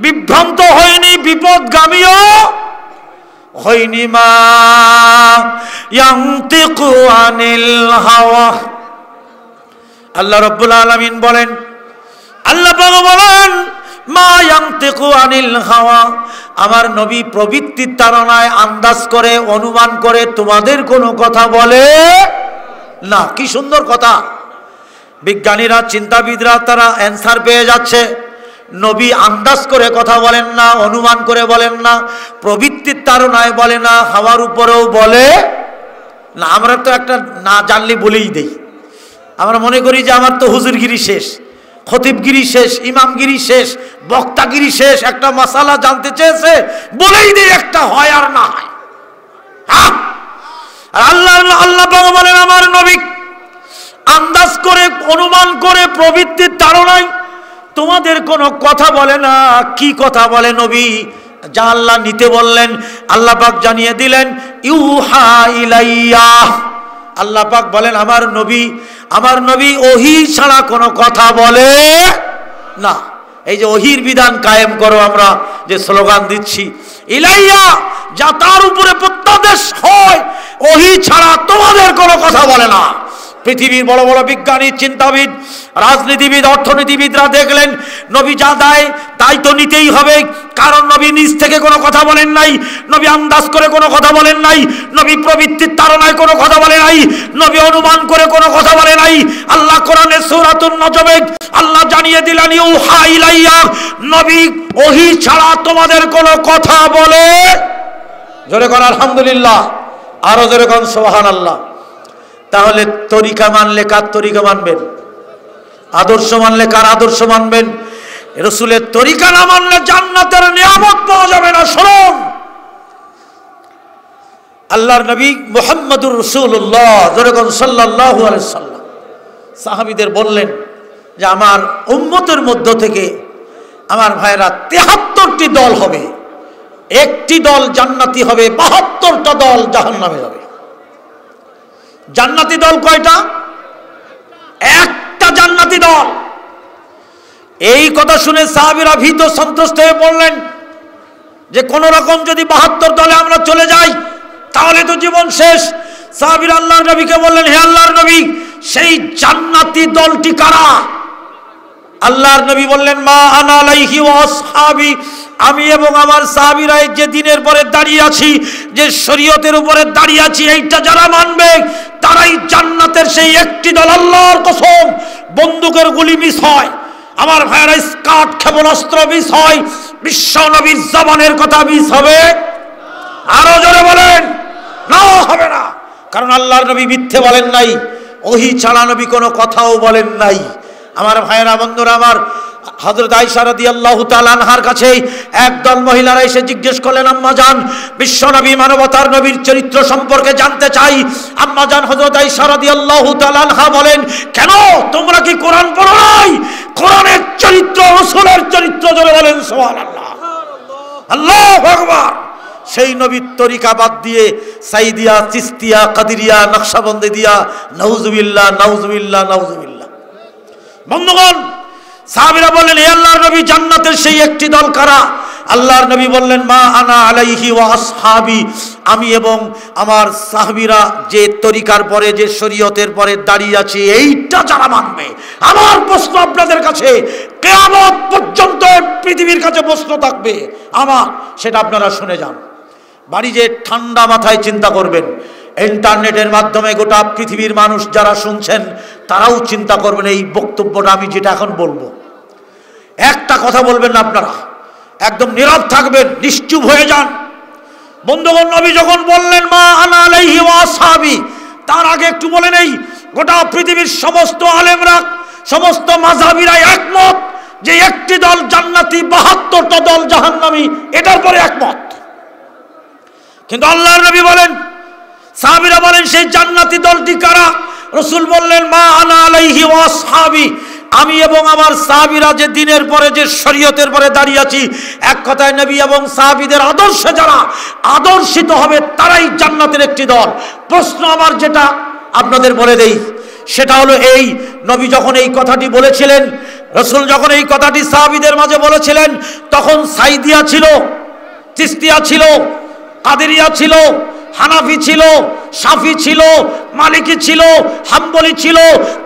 বিভ্রান্ত হয়নি, বিপদগামীও হয়নি। মা ইয়ানতিকু আনিল হাওয়া। আল্লাহ রাব্বুল আলামিন বলেন, আল্লাহ পাক বলেন মা ইয়ানতিকু আনিল হাওয়া, আমার নবী প্রবৃত্তির তাড়নায় আন্দাজ করে, অনুমান করে তোমাদের কোনো কথা বলে না। কি সুন্দর কথা! বিজ্ঞানীরা, চিন্তাবিদরা তারা অ্যান্সার পেয়ে যাচ্ছে। নবী আন্দাজ করে কথা বলেন না, অনুমান করে বলেন না, প্রবৃত্তির তাড়নায় বলে না, হাওয়ার উপরেও বলে না। আমরা তো একটা না জানলে বলেই দেই। আমরা মনে করি যে আমার তো হুজুরগিরি শেষ, খতিবগিরি শেষ, ইমামগিরি শেষ, বক্তাগিরি শেষ। একটা মাসালা জানতে চেয়েছে বলেই দেই, একটা হয় আর না হয়। আর আল্লাহ বলেন আমার নবী আন্দাজ করে, অনুমান করে, প্রবৃত্তির তাড়নায় তোমাদের কোনো কথা বলে না। কি কথা বলে নবী? যা আল্লাহ নিতে বললেন আল্লাহ পাক জানিয়ে দিলেন, ইউহা ইলাইয়া। আল্লাহ পাক বলেন আমার নবী ওহী ছাড়া কোনো কথা বলে না। এই যে ওহীর বিধান কায়েম করো, আমরা যে স্লোগান দিচ্ছি, ইলাইয়া, যা তার উপরে প্রত্যাদেশ হয়, ওহী ছাড়া তোমাদের কোনো কথা বলে না। পৃথিবীর বড় বড় বিজ্ঞানী, চিন্তাবিদ, রাজনীতিবিদ, অর্থনীতিবিদরা দেখলেন নবী যা দেয় তাই তো নিতেই হবে, কারণ নবী নিজ থেকে কোনো কথা বলেন নাই, নবী আন্দাজ করে কোনো কথা বলেন নাই, নবী প্রবৃত্তির তাড়নায় কোনো কথা বলে নাই, নবী অনুমান করে কোনো কথা বলে নাই। আল্লাহ কোরআনে সূরাতুন নজমে আল্লাহ জানিয়ে দিলেন, ইউহা ইলাইয়া, নবী ওহী ছাড়া তোমাদের কোনো কথা বলে। জোরে কোন আলহামদুলিল্লাহ, আরো জোরে কোন সুবহানাল্লাহ। তাহলে তরিকা মানলে কার তরিকা মানবেন? আদর্শ মানলে কার আদর্শ মানবেন? রাসূলের তরিকা না মানলে জান্নাতের নিয়ামত পাওয়া যাবে না। শুনুন, আল্লাহর নবী মুহাম্মদুর রাসূলুল্লাহ সাল্লাল্লাহু আলাইহি সাল্লাম সাহাবীদের বললেন যে আমার উম্মতের মধ্য থেকে আমার ভাইরা ৭৩টি দল হবে, একটি দল জান্নাতি হবে, ৭২টা দল জাহান্নামে যাবে। জান্নাতি দল কয়টা? একটা জান্নাতি দল। এই কথা শুনে সাহাবীরা ভীত সন্ত্রস্ত হয়ে পড়লেন যে কোন রকম যদি ৭২ দলে আমরা চলে যাই তাহলে তো জীবন শেষ। সাহাবীরা আল্লাহর নবীকে বললেন, হে আল্লাহর নবী, সেই জান্নাতি দলটি কারা? আল্লাহর নবী বললেন, মা আনা আলাইহি ওয়া আসহাবি, আমি এবং আমার সাহাবীরা যে দিনের পরে দাঁড়িয়ে আছি, যে শরীয়তের উপরে দাঁড়িয়ে আছি, এইটা যারা মানবে তারাই জান্নাতের সেই একটি দল। আল্লাহর কসম, বন্দুকের গুলি মিস হয়, আমার ভাইয়েরা স্কাট ক্ষেপণাস্ত্র মিস হয়, বিশ্ব নবীর জবানের কথা মিস হবে? আরো জোরে বলেন, না, হবে না। কারণ আল্লাহর নবী মিথ্যে বলেন নাই, ওহী ছাড়া নবী কোনো কথাও বলেন নাই। আমার ভাইয়েরা, বন্ধুরা আমার, হযরত আয়েশা রাদিয়াল্লাহু তাআলা আনহার কাছে একদল মহিলারা এসে জিজ্ঞেস করলেন, আম্মা জান, বিশ্বনবী মানবতার নবীর চরিত্র সম্পর্কে জানতে চাই। আম্মা জান হযরত আয়েশা রাদিয়াল্লাহু তাআলা আনহা বলেন, কেন, তোমরা কি কোরআন পড়ো নাই? কোরআনের চরিত্র, রাসূলের চরিত্র, জোরে বলেন সুবহানাল্লাহ, আল্লাহু আকবার। সেই নবীর তরিকা বাদ দিয়ে সাইদিয়া, চিস্তিয়া, কাদিরিয়া, নকশবন্দি দিয়া, নাউজুবিল্লাহ, নাউজুবিল্লাহ, নাউজুবিল্লাহ। বন্ধুগণ, সাহাবীরা বললেন, হে আল্লাহর নবী, জান্নাতের সেই একটি দল কারা? আল্লাহর নবী বললেন, মা আনা আলাইহি ওয়া আসহাবি, আমি এবং আমার সাহাবীরা যে তরিকার পরে, যে শরীয়তের পরে দাঁড়িয়ে আছি, এইটা যারা মানবে। আমার প্রশ্ন আপনাদের কাছে, কিয়ামত পর্যন্ত পৃথিবীর কাছে প্রশ্ন থাকবে আমার, সেটা আপনারা শুনে যান। বাড়ি যে ঠান্ডা মাথায় চিন্তা করবেন, ইন্টারনেটের মাধ্যমে গোটা পৃথিবীর মানুষ যারা শুনছেন তারাও চিন্তা করবেন এই বক্তব্যটা আমি যেটা এখন বলবো। একটা কথা বলবেন না আপনারা, একদম নীরব থাকবেন, নিশ্চুপ হয়ে যান। বন্ধুগণ, নবী যখন বললেন মা আনা আলাইহি ওয়া আসহাবি, তার আগে একটু বলে নেই, গোটা পৃথিবীর সমস্ত আলেমরা, সমস্ত মাযহাবিরা একমত যে একটি দল জান্নাতি, ৭২টা দল জাহান্নামী, এটার পরে একমত। কিন্তু আল্লাহর নবী বলেন, সাহাবীরা বলেন, সেই জান্নাতি দলটি কারা? রাসূল বললেন, মা আনা আলাইহি ওয়া আসহাবি, আমি এবং আমার সাহাবীরা যে দিনের পরে, যে শরীয়তের পরে দাঁড়িয়ে আছি। এক কথায় নবী এবং সাহাবীদের আদর্শে যারা আদর্শিত হবে তারাই জান্নাতের একটি দল। প্রশ্ন আমার যেটা আপনাদের বলে দেই, সেটা হলো এই, নবী যখন এই কথাটি বলেছিলেন, রাসূল যখন এই কথাটি সাহাবীদের মাঝে বলেছিলেন, তখন সাইদিয়া ছিল, চিস্তিয়া ছিল, কাদেরিয়া ছিল, হানাফি ছিল, শাফি ছিল, মালিকি ছিল, হাম্বলি ছিল।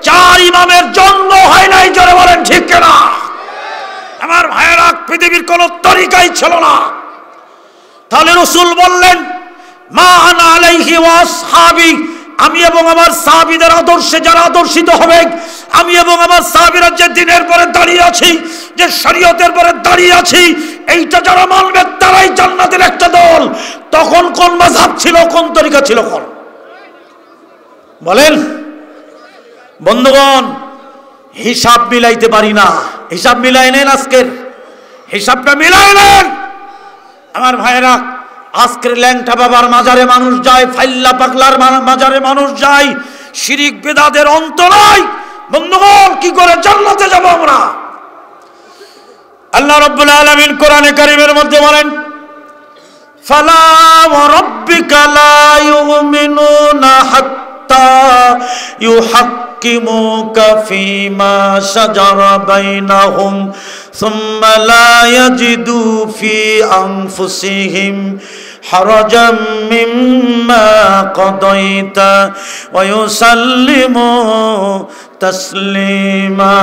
4 ইমামের জন্ম হয় নাই, জোরে বলেন ঠিক কিনা? আমার ভাইয়েরা, পৃথিবীর কোন তরিকাই ছিল না। তাহলে রাসূল বললেন, মা আনা আলাইহি ওয়া আসহাবি, আমি এবং আমার সাহাবীদের আদর্শে যারা আদর্শিত হবে, আমি এবং আমার সাহাবীরা যে দিনের পরে দাঁড়িয়ে আছি, যে শরীয়তের পরে দাঁড়িয়ে আছি, এইটা যারা মানবে তারাই জান্নাতের একটা দল। তখন কোন মাযহাব ছিল, কোন তরিকা ছিল, কোন বলেন বন্ধুগণ? হিসাব মিলাইতে পারি না। হিসাব মিলাই নেন, আজকের হিসাবটা মিলাই নেন আমার ভাইয়েরা। আজকের ল্যাংটা বাবার মাজারে মানুষ যায়, ফাইল্লা পাগলার মাজারে মানুষ যায়, শিরিক বেদাতের অন্ত নাই। বন্ধুগণ, কি করে জান্নাতে যাব আমরা? আল্লাহ রাব্বুল আলামিন কোরআনে কারীমের মধ্যে বলেন, ফালা ওয়া রাব্বিকা লা ইউমিনুনা হাত্তা ইউহাক্কিমুকা ফীমা শাজারা বাইনাহুম সুম্মা লা ইয়াজিদু ফী আনফুসিহিম হারাজাম মিম্মা কাদাইতা ওয়া ইউসাল্লিমু তাসলিমা।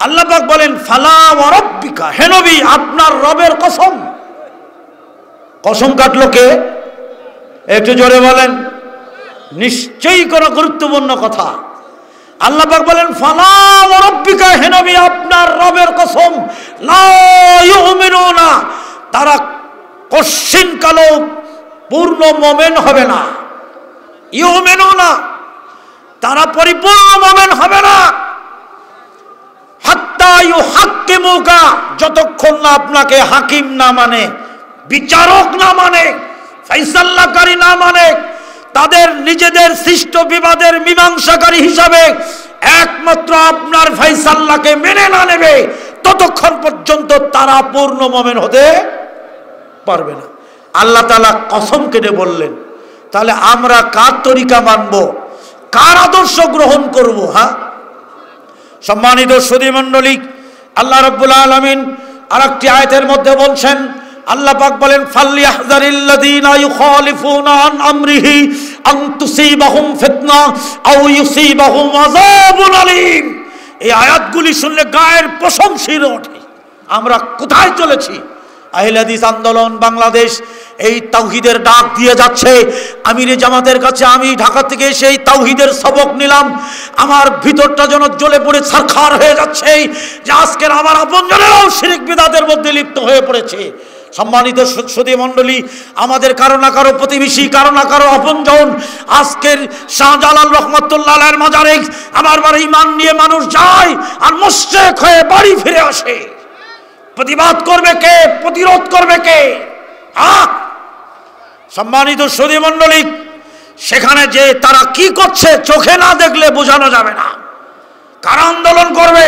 আল্লাহ পাক বলেন, ফালা ওয়া রাব্বিকা, হে নবী আপনার রবের কসম। কসম কাটলো কে? একটু জোরে বলেন। নিশ্চয়ই কোনো গুরুত্বপূর্ণ কথা। আল্লাহ পাক বলেন, ফালা ওয়া রাব্বিকা, হে নবী আপনার রবের কসম, লা ইউমিনুনা, তারা কশিন কালো পূর্ণ মুমিন হবে না। ইউমিনুনা, তারা পরিপূর্ণ মুমিন হবে না। হাত্তা ইউহাক্কিমুকা, যতক্ষণ না আপনাকে হাকিম না মানে, বিচারক না মানে, ফাইসাল্লাহকারী না মানে, তাদের নিজেদের সৃষ্ট বিবাদের মীমাংসাকারী হিসাবে একমাত্র আপনার ফাইসাল্লাহকে মেনে না নেবে, ততক্ষণ পর্যন্ত তারা পূর্ণ মুমিন হতে পারবে না। আল্লাহ তাআলা কসম কেটে বললেন, তাহলে আমরা কার তরিকা মানব, কার আদর্শ গ্রহণ করব? হ্যাঁ, সম্মানিত সুধী মণ্ডলী, আল্লাহ রাব্বুল আলামিন আরেকটি আয়াতের মধ্যে বলছেন, আল্লাহ পাক বলেন, ফালইহযারিল্লাযীনা ইউখালিফুনা আন আমরিহি আন তুসিবাহুম ফিতনা আও ইউসিবাহুম আযাবুন আলীম। এই আয়াতগুলি শুনলে গায়ের পশম শিরে ওঠে। আমরা কোথায় চলেছি? আহলে হাদিস আন্দোলন বাংলাদেশ এই তাওহীদের ডাক দিয়ে যাচ্ছে। আমিরে জামাতের কাছে আমি ঢাকা থেকে এসে এই তাওহীদের সবক নিলাম। আমার ভিতরটা যেন জ্বলে পড়ে ছারখার হয়ে যাচ্ছে যে আজকের আমার আপনজনেরাও শিরক বিদআতের মধ্যে লিপ্ত হয়ে পড়েছে। সম্মানিত সুধী মণ্ডলী, আমাদের কারো না কারো প্রতিবেশী, কারো না কারো আপনজন। আজকের শাহজালাল রহমাতুল্লাহ আলাইহির মাজারে আমার বাড়ি ঈমান নিয়ে মানুষ যায় আর মুশরিক হয়ে বাড়ি ফিরে আসে। প্রতিবাদ করবে কে? প্রতিরোধ করবে কে? সম্মানিত সুধী মণ্ডলী, সেখানে যে তারা কি করছে চোখে না দেখলে বোঝানো যাবে না। কারা আন্দোলন করবে?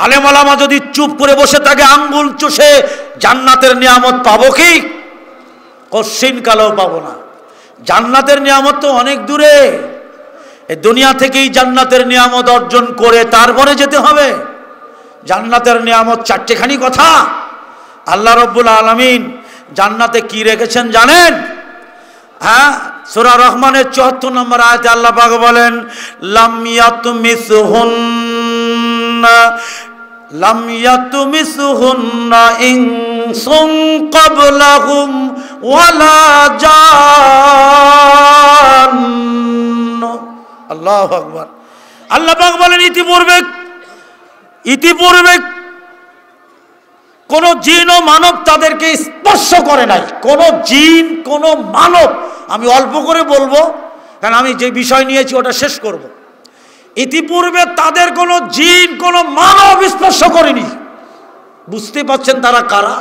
আলেম ওলামা যদি চুপ করে বসে থাকে, আঙ্গুল চুষে জান্নাতের নিয়ামত পাবো কি? কশিন কালেও পাবো না। জান্নাতের নিয়ামত তো অনেক দূরে। এই দুনিয়া থেকেই জান্নাতের নিয়ামত অর্জন করে তারপরে যেতে হবে। জান্নাতের নিয়ামত চারটেখানি কথা। আল্লাহ রাব্বুল আলামিন জান্নাতে কি রেখেছেন জানেন? হ্যাঁ, সূরা রহমানের ৭৪ নম্বর আয়াতে আল্লাহ পাক বলেন, লাম ইয়াতুমিসহুন্না ইনসুন ক্বাবলাহুম ওয়ালা জান। আল্লাহু আকবার। আল্লাহ পাক বলেন, ইতিপূর্বে কোন জিন ও মানব তাদেরকে স্পর্শ করে নাই। কোন জিন, কোন মানব, আমি অল্প করে বলবো কারণ আমি যে বিষয় নিয়েছি ওটা শেষ করব। ইতিপূর্বে তাদের কোন জিন, কোন মানব স্পর্শ করেনি। বুঝতে পারছেন তারা কারা?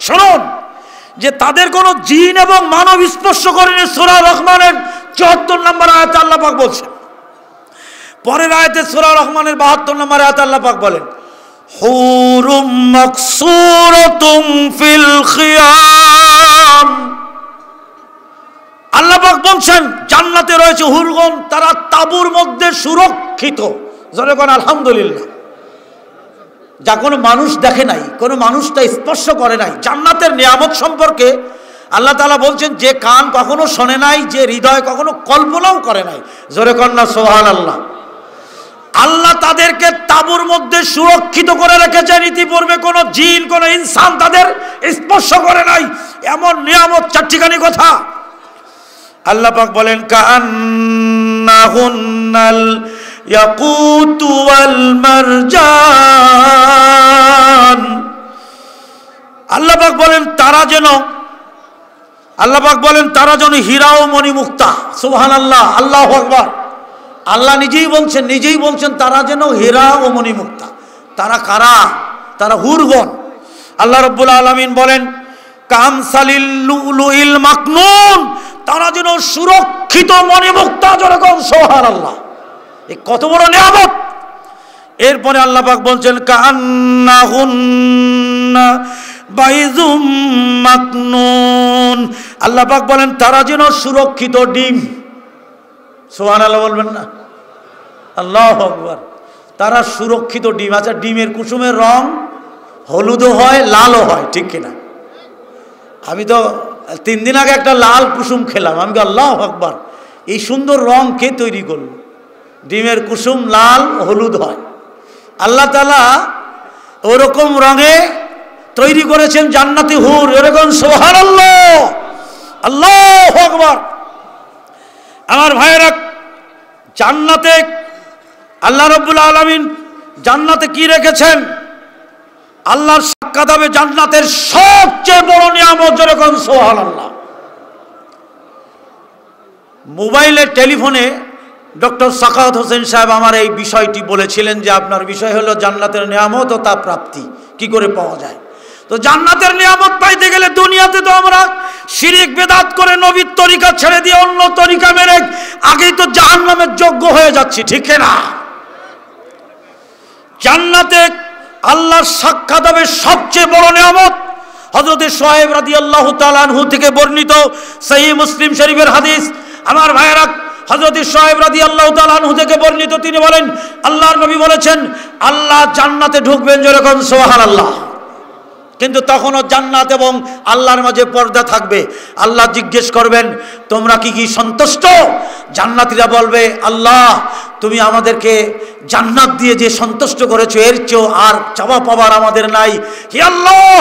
শুনুন, যে তাদের কোন জিন এবং মানব স্পর্শ করেনি সূরা রহমানের ৭৪ নম্বর আয়াতে আল্লাহ পাক বলছেন। পরের আয়াতে সূরা রহমানের ৭২ নম্বর আয়াতে আল্লাহ পাক বলেন, হুরুম মাকসুরাতুম ফিল খিয়াম। আল্লাহ পাক বলছেন জান্নাতে রয়েছে হুরগণ, তারা তাঁবুর মধ্যে সুরক্ষিত। জোরে কোন আলহামদুলিল্লাহ। যা কোনো মানুষ দেখে নাই, কোনো মানুষ তা স্পর্শ করে নাই। জান্নাতের নিয়ামত সম্পর্কে আল্লাহ তাআলা বলছেন, যে কান কখনো শোনে নাই, যে হৃদয় কখনো কল্পনাও করে নাই। জোরে কোন না সুবহানাল্লাহ। আল্লাহ তাদেরকে তাঁবুর মধ্যে সুরক্ষিত করে রেখেছেন। ইতিপূর্বে কোনো জিন, কোনো ইনসান তাদের স্পর্শ করে নাই। এমন নিয়ামত চারটিখানি কথা। আল্লাহ পাক বলেন, কাআন্নাহুন্নাল ইয়াকুতু ওয়াল মারজান। আল্লাহ পাক বলেন তারা যেন হীরা ও মণিমুক্তা। সুবহানাল্লাহ, আল্লাহু আকবার। আল্লাহ নিজেই বলছেন তারা যেন হীরা ও মণিমুক্তা। তারা কারা? তারা হুরগণ। আল্লাহ রাব্বুল আলামিন বলেন কামসালিল লুলুইল মাকনুন, তারা যেন সুরক্ষিত মণিমুক্তা। যেরকম সুবহানাল্লাহ, এই কত বড় নিয়ামত। এরপরে আল্লাহ পাক বলছেন কান্নাহুন্না বাইযুম মাকনুন। আল্লাহ পাক বলেন তারা যেন সুরক্ষিত ডিম। সুবহানাল্লাহ বলবেন না? আল্লাহু আকবার। তারা সুরক্ষিত ডিম। আচ্ছা, ডিমের কুসুমের রং হলুদও হয়, লালও হয়, ঠিক কিনা? আমি তো 3 দিন আগে একটা লাল কুসুম খেলাম। আমি আল্লাহু আকবার, এই সুন্দর রং কে তৈরি করলো? ডিমের কুসুম লাল হলুদ হয়। আল্লাহ তাআলা ওরকম রঙে তৈরি করেছেন জান্নাতি হুর। এরকম সুবহানাল্লাহ, আল্লাহু আকবার। আমার ভাইয়েরা, জান্নাতে আল্লাহ রাব্বুল আলামিন জান্নাতে কি রেখেছেন? আল্লাহর সাক্ষাৎ হবে জান্নাতের সবচেয়ে বড় নিয়ামত। যেরকম সুবহানাল্লাহ। মোবাইলে টেলিফোনে ডক্টর সাখাওয়াত হোসেন সাহেব আমার এই বিষয়টি বলেছিলেন যে আপনার বিষয় হলো জান্নাতের নিয়ামত ও তা প্রাপ্তি কি করে পাওয়া যায়। তো জান্নাতের নিয়ামত পাইতে গেলে দুনিয়াতে তো আমরা শিরিক বেদাত করে নবীর তরিকা ছেড়ে দিয়ে অন্য তরিকা মেনে আগেই তো জাহান্নামের যোগ্য হয়ে যাচ্ছি, ঠিক না? জান্নাতে আল্লাহর সাক্ষাৎ হবে সবচেয়ে বড় নিয়ামত। হযরত শুআয়ব রাদিয়াল্লাহু তাআলা আনহু থেকে বর্ণিত সহিহ মুসলিম শরীফের হাদিস। আমার ভাইয়েরা, হযরত শুআয়ব রাদিয়াল্লাহু তাআলা আনহু থেকে বর্ণিত, তিনি বলেন আল্লাহর নবী বলেছেন আল্লাহ জান্নাতে ঢুকবেন। যেরকম সুবহানাল্লাহ। কিন্তু তখনও জান্নাত এবং আল্লাহর মাঝে পর্দা থাকবে। আল্লাহ জিজ্ঞেস করবেন তোমরা কি সন্তুষ্ট? জান্নাতীরা বলবে আল্লাহ তুমি আমাদেরকে জান্নাত দিয়ে যে সন্তুষ্ট করেছো এর চেয়েও আর চাওয়া পাওয়ার আমাদের নাই। হে আল্লাহ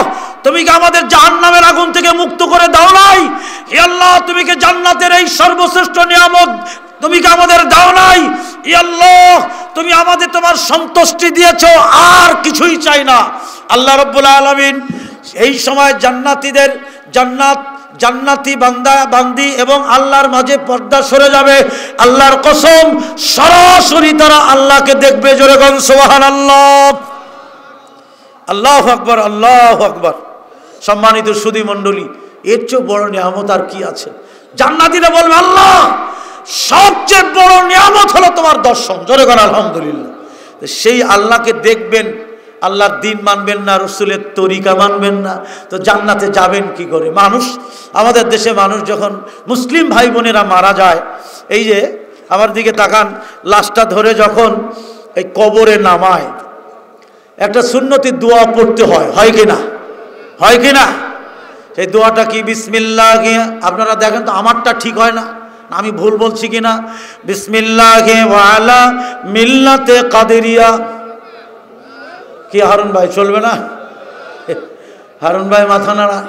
তুমি কি আমাদের জাহান্নামের আগুন থেকে মুক্ত করে দাও নাই? হে আল্লাহ তুমি কি জান্নাতের এই সর্বশ্রেষ্ঠ নিয়ামত তুমি কি আমাদের দাও নাই? হে আল্লাহ তুমি আমাদের তোমার সন্তুষ্টি দিয়েছো, আর কিছুই চাই না। আল্লাহ রাব্বুল আলামিন এই সময় জান্নাতি বান্দি এবং আল্লাহর মাঝে পর্দা সরে যাবে। আল্লাহর কসম সরাসরি তারা আল্লাহকে দেখবে। জোরে বলুন সুবহানাল্লাহ, আল্লাহু আকবার, আল্লাহু আকবার। সম্মানিত সুধী মণ্ডলী, এর চেয়ে বড় নিয়ামত আর কি আছে? জান্নাতীরা বলবে আল্লাহ সবচেয়ে বড় নিয়ামত হলো তোমার দর্শন। জোরে বলুন আলহামদুলিল্লাহ। সেই আল্লাহকে দেখবেন, আল্লাহর দিন মানবেন না, রসুলের তরিকা মানবেন না, তো জান্নাতে যাবেন কি করে? আমাদের দেশে মানুষ যখন মুসলিম ভাই বোনেরা মারা যায়, এই যে আমার দিকে তাকান, লাশটা ধরে যখন এই কবরে নামায় একটা সুন্নতি দোয়া পড়তে হয় কি না? হয় কি না? সেই দোয়াটা কি? বিসমিল্লাহ। আপনারা দেখেন তো আমারটা ঠিক হয় না, আমি ভুল বলছি কিনা? বিসমিল্লাহি ওয়া আলা মিল্লাতে কাদেরিয়া। কি হারুন ভাই চলবে না? হারুন ভাই মাথা নাড়ায়।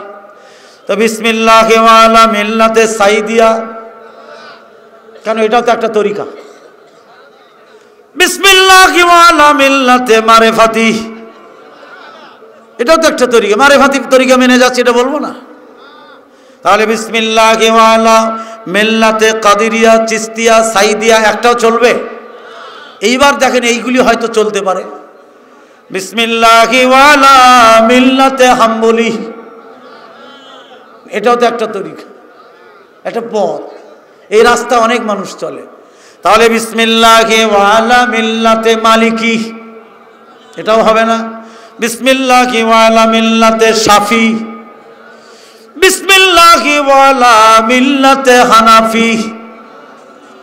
তো বিসমিল্লাহি ওয়া আলা মিল্লাতে সাইদিয়া, কেন? এটাও তো একটা তরিকা। বিসমিল্লাহি ওয়া আলা মিল্লাতে মারিফাতি, এটাও তো একটা তরিকা। মারিফাতি তরিকা মেনে যাচ্ছে, এটা বলবো না? তাহলে বিসমিল্লাহি ওয়া আলা মিল্লাতে কাদেরিয়া, চিস্তিয়া, সাইদিয়া একটাও চলবে? এইবার দেখেন এইগুলি হয়তো চলতে পারে। বিসমিল্লাহি ওয়া আলা মিল্লাতে হাম্বলি, এটাও তো একটা তরিকা, একটা পথ। এই রাস্তা অনেক মানুষ চলে। তাহলে বিসমিল্লাহি ওয়া আলা মিল্লাতে মালিকি, এটাও হবে না। বিসমিল্লাহি ওয়া আলা মিল্লাতে শাফি, বিসমিল্লাহি ওয়া আলা মিল্লাতে হানাফি,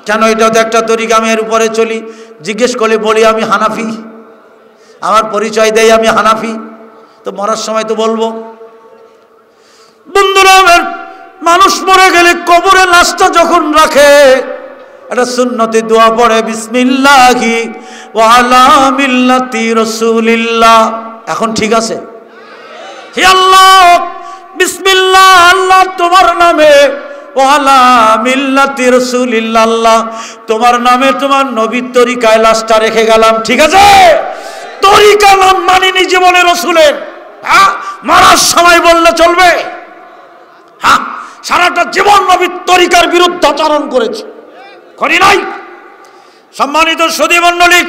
কেন? এটাও তো একটা তরিকা। আমি এর উপরে চলি, জিজ্ঞেস করলে বলি আমি হানাফি, আমার পরিচয় দেই আমি হানাফি, তো মরার সময় তো বলবো। বন্ধুরা, মানুষ মরে গেলে কবরে লাশটা যখন রাখে একটা সুন্নতি দোয়া পড়ে, বিসমিল্লাহি ওয়া আলা মিল্লাতি রাসূলিল্লাহ। এখন ঠিক আছে? হে আল্লাহ বিসমিল্লাহ, আল্লাহ তোমার নামে, ওয়ালা মিল্লাতি রাসূলিল্লাহ, তোমার নামে তোমার নবীর তরিকায় লাশটা রেখে গেলাম। ঠিক আছে, তরিকা নাম মানিনি জীবনে রসুলের। হ্যাঁ, মারার সময় বললে চলবে? হ্যাঁ, সারাটা জীবন নবীর তরিকার বিরুদ্ধে আচরণ করেছে, করি নাই? সম্মানিত সুধী মণ্ডলী,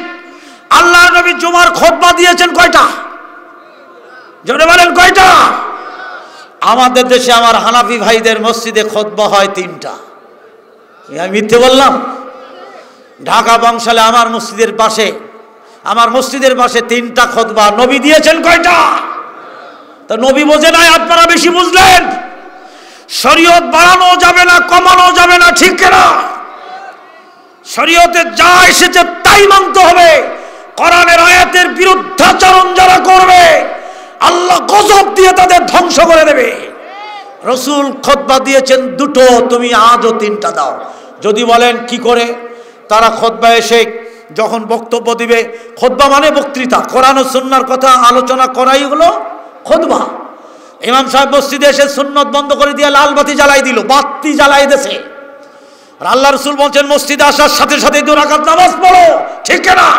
আল্লাহর নবী জুমার খুতবা দিয়েছেন কয়টা? জোরে বলেন কয়টা? আমাদের দেশে আমার হানাফি ভাইদের মসজিদে খুতবা হয় 3টা। আমি মিথ্যে বললাম? ঢাকা বংশালে আমার মসজিদের পাশে 3টা খুতবা। নবী দিয়েছেন কয়টা? তা নবী বোঝে নাই, আপনারা বেশি বুঝলেন। শরীয়ত বাড়ানো যাবে না, কমানো যাবে না, ঠিক কিনা? শরীয়তে যা এসেছে তাই মানতে হবে। কোরআনের আয়াতের বিরুদ্ধাচরণ যারা করবে, আল্লাহ গজব দিয়ে তাদের ধ্বংস করে দেবে। রসুল খুতবা দিয়েছেন 2টো, তুমি আজও 3টা দাও। যদি বলেন কি করে, তারা খুতবা এসে যখন বক্তব্য দিবে, খুতবা মানে বক্তৃতা, কোরআন ও সুন্নাহর কথা আলোচনা করাই হলো খুতবা। ইমাম সাহেব মসজিদে এসে সুন্নত বন্ধ করে দিয়ে লাল বাতি জ্বালাই দিল, বাতি জ্বালাই দিয়েছে। আর আল্লাহ রসুল বলছেন মসজিদে আসার সাথে সাথে 2 রাকাত নামাজ পড়ো, ঠিক না?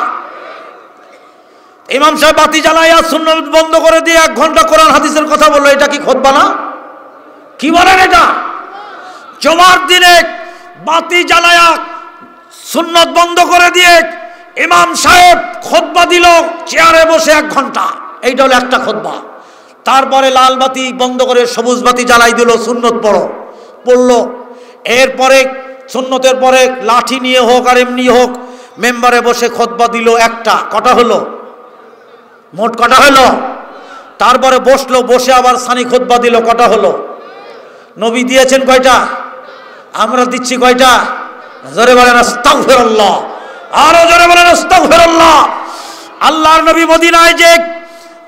ইমাম সাহেব বাতি জ্বালাইয়া সুন্নত বন্ধ করে দিয়ে 1 ঘন্টা কোরআন হাদিসের কথা বললো, এটা কি খুতবা না? কি বলেন এটা? জুমার দিনে বাতি জ্বালায়া সুন্নত বন্ধ করে দিয়ে ইমাম সাহেব খুতবা দিল চেয়ারে বসে 1 ঘন্টা, এইটা হলো একটা খুতবা। তারপরে লাল বাতি বন্ধ করে সবুজ বাতি জ্বালাই দিল, সুন্নত পড়লো। এরপরে সুন্নতের পরে লাঠি নিয়ে হোক আর এমনি হোক মেম্বারে বসে খুতবা দিল একটা। কটা হলো? মোট কটা হলো? তারপরে বসলো, বসে আবার সানি খুতবা দিল। কটা হলো? নবী দিয়েছেন কয়টা? আমরা দিচ্ছি কয়টা? জোরে বলেন আস্তাগফিরুল্লাহ, আরো জোরে বলেন আস্তাগফিরুল্লাহ। আল্লাহর নবী মদিনায় যে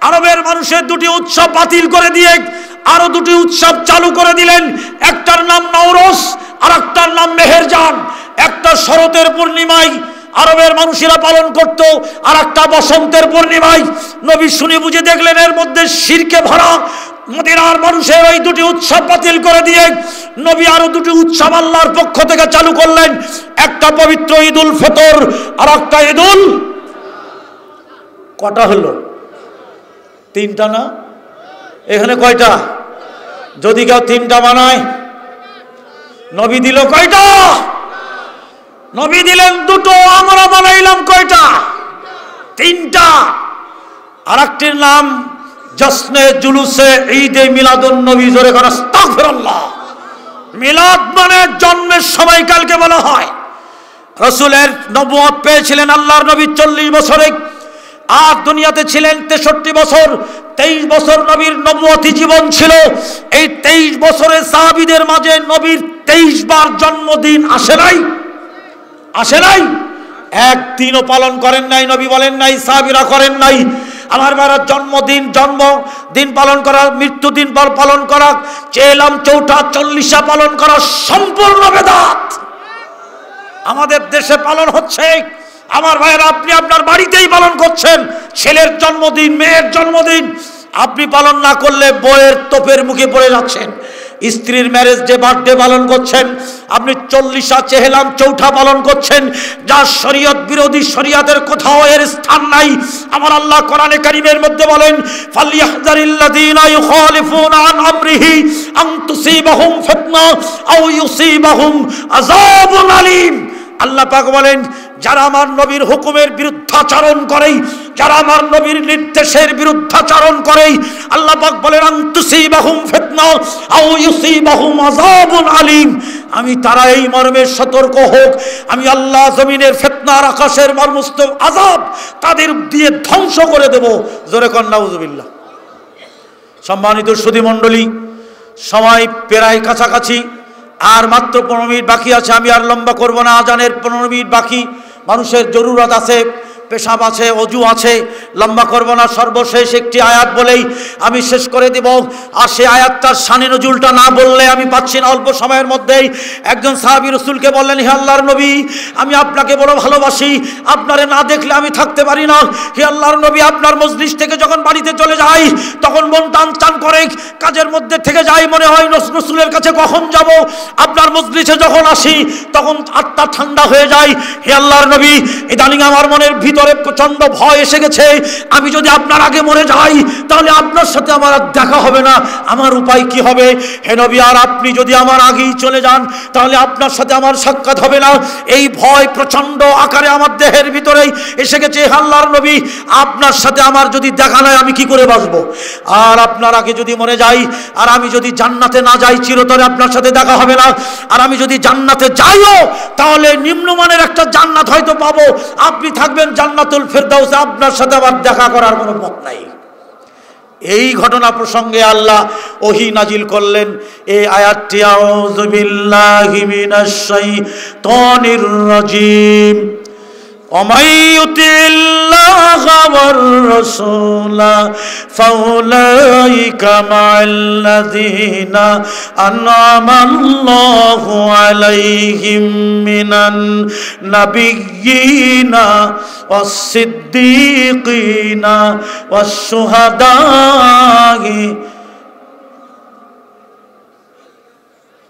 আরবের মানুষের 2টি উৎসব বাতিল করে দিয়ে আরো 2টি উৎসব চালু করে দিলেন। একটার নাম নওরোজ আর একটার নাম মেহেরজান। একটা শরতের পূর্ণিমায় আরবের মানুষেরা পালন করত, আর একটা বসন্তের পূর্ণিমায়। নবী শুনে বুঝে দেখলেন এর মধ্যে শিরকে ভরা। মদিনার মানুষের ওই 2টি উৎসব বাতিল করে দিয়ে নবী আরো 2টি উৎসব আল্লাহর পক্ষ থেকে চালু করলেন। একটা পবিত্র ঈদুল ফিতর আর একটা ঈদুল। কটা হলো? 3টা না? এখানে কয়টা? যদি কেউ 3টা বানায়, নবী দিল কয়টা? নবী দিলেন 2টো, আমরা বানাইলাম কয়টা? 3টা। আর একটির নাম জশ্নে জুলুসে ঈদে মিলাদুন নবী। জোরে করে আস্তাগফিরুল্লাহ। মিলাদ মানে জন্মের সময়কালকে বলা হয়। রসুলের নবুয়ত পেয়েছিলেন আল্লাহর নবী 40 বছরে, আর দুনিয়াতে ছিলেন 63 বছর। 23 বছর নবীর নবুয়তি জীবন ছিল। এই 23 বছরে সাহাবীদের মাঝে নবীর 23 বার জন্মদিন আসে নাই? আসে নাই? একদিনও পালন করেন নাই। নবী বলেন নাই, সাহাবীরা করেন নাই। আমার বাবার জন্মদিন পালন করা, মৃত্যুদিন পালন করা, চেলাম চৌঠা 40 পালন করা সম্পূর্ণ বেদাত। আমাদের দেশে পালন হচ্ছে। আমার ভাইয়েরা, আপনি আপনার বাড়িতেই পালন করছেন। ছেলের জন্মদিন, মেয়ের জন্মদিন আপনি পালন না করলে বইয়ের তোপের মুখে পড়ে যাচ্ছেন। স্ত্রীর ম্যারেজ ডে, বার্থডে পালন করছেন, আপনি 40 চেহলাম চৌঠা পালন করছেন, যা শরীয়ত বিরোধী। শরীয়তের কোথাও এর স্থান নাই। আমার আল্লাহ কোরআনে কারীমের মধ্যে বলেন, ফালইয়াহযারিল্লাযীনা ইউখালিফুনা আন আমরিহি আন তুসিবাহুম ফিতনা আও ইউসিবাহুম আযাবুন আলীম। আল্লাহ পাক বলেন, যারা আমার নবীর হুকুমের বিরুদ্ধাচরণ করে, যারা আমার নবীর নির্দেশের বিরুদ্ধাচরণ করে, আল্লাহ পাক বলেন আন তুসিবাহুম ফিতনা আও ইউসিবাহুম আযাবুন আলীম। আমি তারা এই মর্মে সতর্ক হোক, আমি আল্লাহ জমিনের ফিতনার আকাশের মর্মস্থ আযাব তাদের দিয়ে ধ্বংস করে দেব। জোরে কর নাউযুবিল্লাহ। সম্মানিত সুধী মণ্ডলী, সময় প্রায় কাছাকাছি, আর মাত্র 15 মিনিট বাকি আছে। আমি আর লম্বা করব না। আজানের 15 মিনিট বাকি। মানুষের জরুরত আছে, পেশাব আছে, অজু আছে, লম্বা করব না। সর্বশেষ একটি আয়াত বলেই আমি শেষ করে দেব। আর সেই আয়াতটার শানে নজুলটা না বললে আমি পাচ্ছি না। অল্প সময়ের মধ্যেই একজন সাহাবী রাসূলকে বললেন, হে আল্লাহর নবী, আমি আপনাকে বড় ভালোবাসি, আপনারে না দেখলে আমি থাকতে পারি না। হে আল্লাহর নবী, আপনার মজলিস থেকে যখন বাড়িতে চলে যাই তখন মন টান টান করে, কাজের মধ্যে থেকে যাই, মনে হয় রাসূলের কাছে কখন যাব। আপনার মজলিসে যখন আসি তখন আত্মা ঠান্ডা হয়ে যায়। হে আল্লাহর নবী, ইদানিং আমার মনের ভিতরে প্রচন্ড ভয় এসে গেছে। আমি যদি আপনার আগে মরে যাই তাহলে আপনার সাথে আমার আর দেখা হবে না, আমার উপায় কি হবে? হে নবী, আর আপনি যদি আমার আগেই চলে যান তাহলে আপনার সাথে আমার সাক্ষাৎ হবে না। এই ভয় প্রচন্ড আকারে আমার দেহের ভিতরেই এসে গেছে। হে আল্লাহর নবী, আপনার সাথে আমার যদি দেখা নাই আমি কি করে বাঁচবো? আর আপনার আগে যদি মরে যাই, আর আমি যদি জান্নাতে না যাই, চিরতরে আপনার সাথে দেখা হবে না। আর আমি যদি জান্নাতে যাইও তাহলে নিম্নমানের একটা জান্নাত হয়তো পাবো, আপনি থাকবেন জান্নাতুল ফেরদাউসে, আপনার সাথে আবার দেখা করার কোনো পথ নাই। এই ঘটনা প্রসঙ্গে আল্লাহ ওহী নাজিল করলেন এই আয়াতটি, আউযু বিল্লাহি মিনাশ শাইতানির রাজিম। ومن يطع الله والرسول فأولئك مع الذين أنعم الله عليهم من النبيين والصديقين والشهداء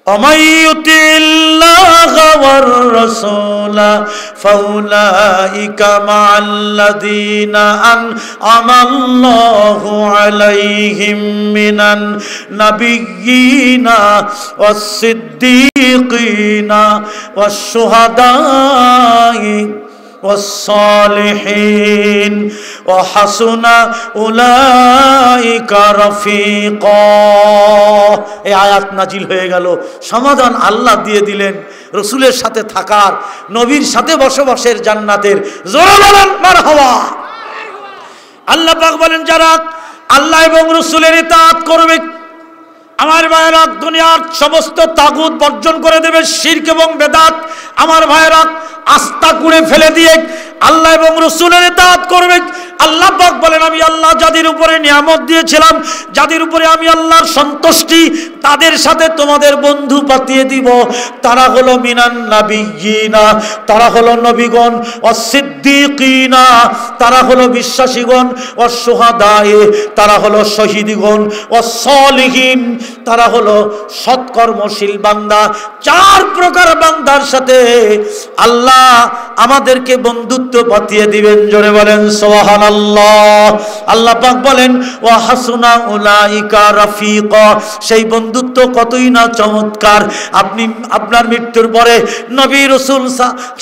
ومن يطع الله والرسول فأولئك مع الذين أنعم الله عليهم من النبيين والصديقين والشهداء والصالحين وحسن أولئك رفيقا। এই আয়াত নাজিল হয়ে গেল, সমাধান আল্লাহ দিয়ে দিলেন রসুলের সাথে থাকার, নবীর সাথে বসবাসের জান্নাতের। জোরে বলেন মারহাবা। আল্লাহ পাক বলেন, যারা আল্লাহ এবং রসুলের ইতাআত করবে, আমার ভাইয়েরা দুনিয়ার সমস্ত তাগুত বর্জন করে দেবে, শিরক এবং বেদাত আমার ভাইয়েরা আস্থা করে ফেলে দিয়ে আল্লাহ এবং রসুলের ইতাআত করবে। আল্লাহ পাক বলেন, আমি আল্লাহ যাদের উপরে নিয়ামত দিয়েছিলাম, যাদের উপরে আমি আল্লাহর সন্তুষ্টি, তাদের সাথে তোমাদের বন্ধু পাতিয়ে দিব। তারা হলো মিনান নাবিয়িনা, তারা হলো নবীগণ, ওয়াসসিদ্দীকিনা, তারা হলো বিশ্বাসীগণ, ওয়াসশুহাদায়ে, তারা হলো শহীদগণ, ওয়াসসালিহিন, তারা হলো সৎকর্মশীল বান্দা। চার প্রকার বান্দার সাথে আল্লাহ আমাদেরকে বন্ধুত্ব পাতিয়ে দিবেন। জোরে বলেন সুবহানাল্লাহ। আল্লাহ পাক বলেন, ওয়া হাসুনা উলাইকা রাফিকা, সেই বন্ধুত্ব কতই না চমৎকার। আপনি আপনার মৃত্যুর পরে নবী রাসূল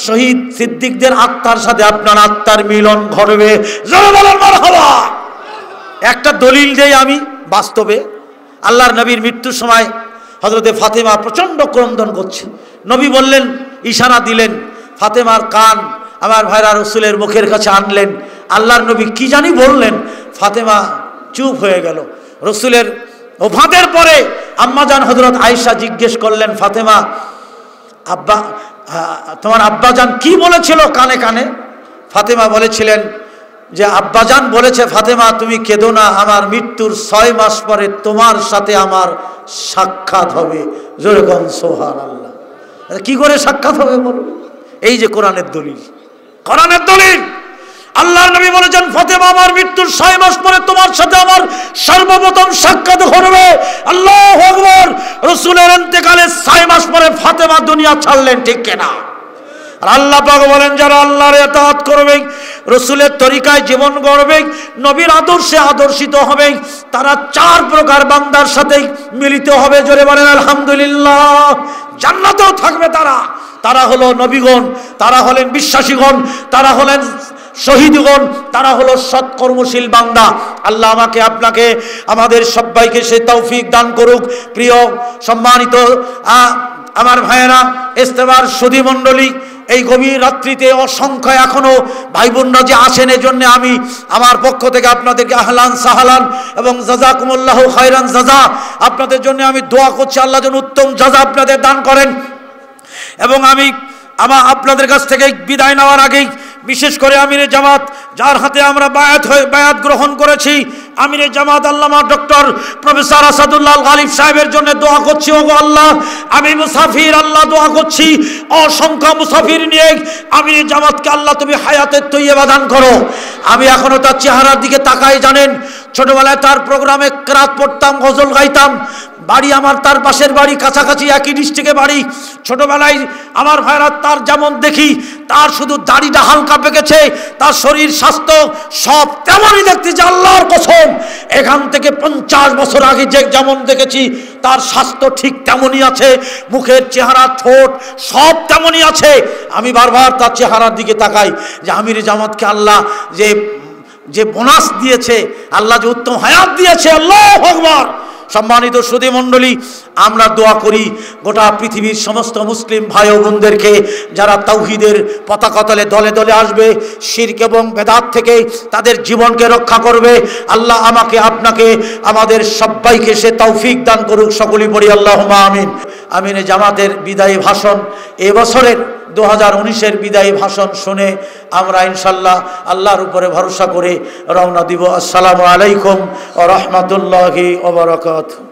শহীদ সিদ্দিকদের আত্মার সাথে আপনার আত্মার মিলন ঘটবে। জোরে বলেন মারহাবা। একটা দলিল দেই আমি বাস্তবে। আল্লাহর নবীর মৃত্যুর সময় হযরতে ফাতেমা প্রচন্ড ক্রন্দন করছে। নবী বললেন, ইশারা দিলেন, ফাতেমার কান আমার ভাইরা রসুলের মুখের কাছে আনলেন। আল্লাহর নবী কি জানি বললেন, ফাতেমা চুপ হয়ে গেল। রসুলের ওফাতের পরে আম্মাজান হযরত আয়েশা জিজ্ঞেস করলেন, ফাতেমা, আব্বা তোমার আব্বাজান কি বলেছিল কানে কানে? ফাতেমা বলেছিলেন যে আব্বাজান বলেছে, ফাতেমা তুমি কেঁদো না, আমার মৃত্যুর 6 মাস পরে তোমার সাথে আমার সাক্ষাৎ হবে। জোরে কোন সুবহানাল্লাহ। কি করে সাক্ষাৎ হবে বলো? এই যে কোরআনের দলিল, কোরআনের দলিল। আল্লাহর নবী বলেছেন, ফাতেমা আমার মৃত্যুর 6 মাস পরে তোমার সাথে আমার সর্বপ্রথম সাক্ষাৎ হবে। আল্লাহু আকবার। রাসূলের ইন্তেকালে 6 মাস পরে ফাতেমা দুনিয়া ছাড়লেন, ঠিক কিনা? আর আল্লাহ পাক বলেন, যারা আল্লাহর ইতাআত করবে, রসুলের তরিকায় জীবন গড়বে, নবীর আদর্শে আদর্শিত হবে, তারা 4 প্রকার বান্দার সাথে মিলিত হবে। জোরে বলেন আলহামদুলিল্লাহ। জান্নাতেও থাকবে তারা। তারা হলো নবীগণ, তারা হলেন বিশ্বাসীগণ, তারা হলেন শহীদগণ, তারা হলো সৎকর্মশীল বান্দা। আল্লাহ আমাকে আপনাকে আমাদের সবাইকে সে তৌফিক দান করুক। প্রিয় সম্মানিত আমার ভাইয়েরা, ইস্তেমার সুধী মণ্ডলী, এই গভীর রাত্রিতে অসংখ্য এখনো ভাই বোনরা যে আসেন, এজন্য আমি আমার পক্ষ থেকে আপনাদেরকে আহলান সাহালান এবং জাযাকুমুল্লাহু খায়রান জাযা, আপনাদের জন্য আমি দোয়া করছি, আল্লাহ যেন উত্তম জাযা আপনাদের দান করেন। এবং আমি আপনাদের কাছ থেকে বিদায় নেওয়ার আগেই বিশেষ করে আমিরে জামাত যার হাতে আমরা বায়াত গ্রহণ করেছি, আমিরে জামাত আল্লামা ডক্টর প্রফেসর আসাদুল্লাহ গালিব সাহেবের জন্য দোয়া করছি। ওগো আল্লাহ, আমি মুসাফির, আল্লাহ দোয়া করছি অসংখ্য মুসাফির নিয়ে আমিরে জামাতকে আল্লাহ তুমি হায়াতের তৈয়বা দান করো। আমি এখনো তার চেহারার দিকে তাকাই, জানেন ছোটবেলায় তার প্রোগ্রামে কেরাত পড়তাম, গজল গাইতাম। বাড়ি আমার তার পাশের বাড়ি, কাছাকাছি একই ডিস্ট্রিক্টে বাড়ি। ছোটবেলায় আমার ভাইরা তার যেমন দেখি, তার শুধু দাড়িটা হালকা পেকেছে, তার শরীর স্বাস্থ্য সব তেমনই দেখতে, যে আল্লাহর কসম এখান থেকে 50 বছর আগে যে যেমন দেখেছি তার স্বাস্থ্য ঠিক তেমনই আছে, মুখের চেহারা ঠোঁট সব তেমনই আছে। আমি বারবার তার চেহারার দিকে তাকাই যে আমিরে জামাতকে আল্লাহ যে বোনাস দিয়েছে, আল্লাহ যে উত্তম হায়াত দিয়েছে, আল্লাহু আকবার। সম্মানিত সুধী মণ্ডলী, আমরা দোয়া করি গোটা পৃথিবীর সমস্ত মুসলিম ভাই ও বোনদেরকে যারা তাওহীদের পতাকা তলে দলে দলে আসবে, শিরক এবং বেদাত থেকে তাদের জীবনকে রক্ষা করবে। আল্লাহ আমাকে, আপনাকে, আমাদের সবাইকে সে তৌফিক দান করুক। সকলেই পড়ি আল্লাহুম্মা আমিন। আমিরে জামাতের বিদায়ী ভাষণ, এবছরের 2019-এর বিদায়ী ভাষণ শুনে আমরা ইনশাল্লাহ আল্লাহর উপরে ভরসা করে রওনা দিব। আসসালামু আলাইকুম ওয়া রাহমাতুল্লাহি ওয়া বারাকাতুহু।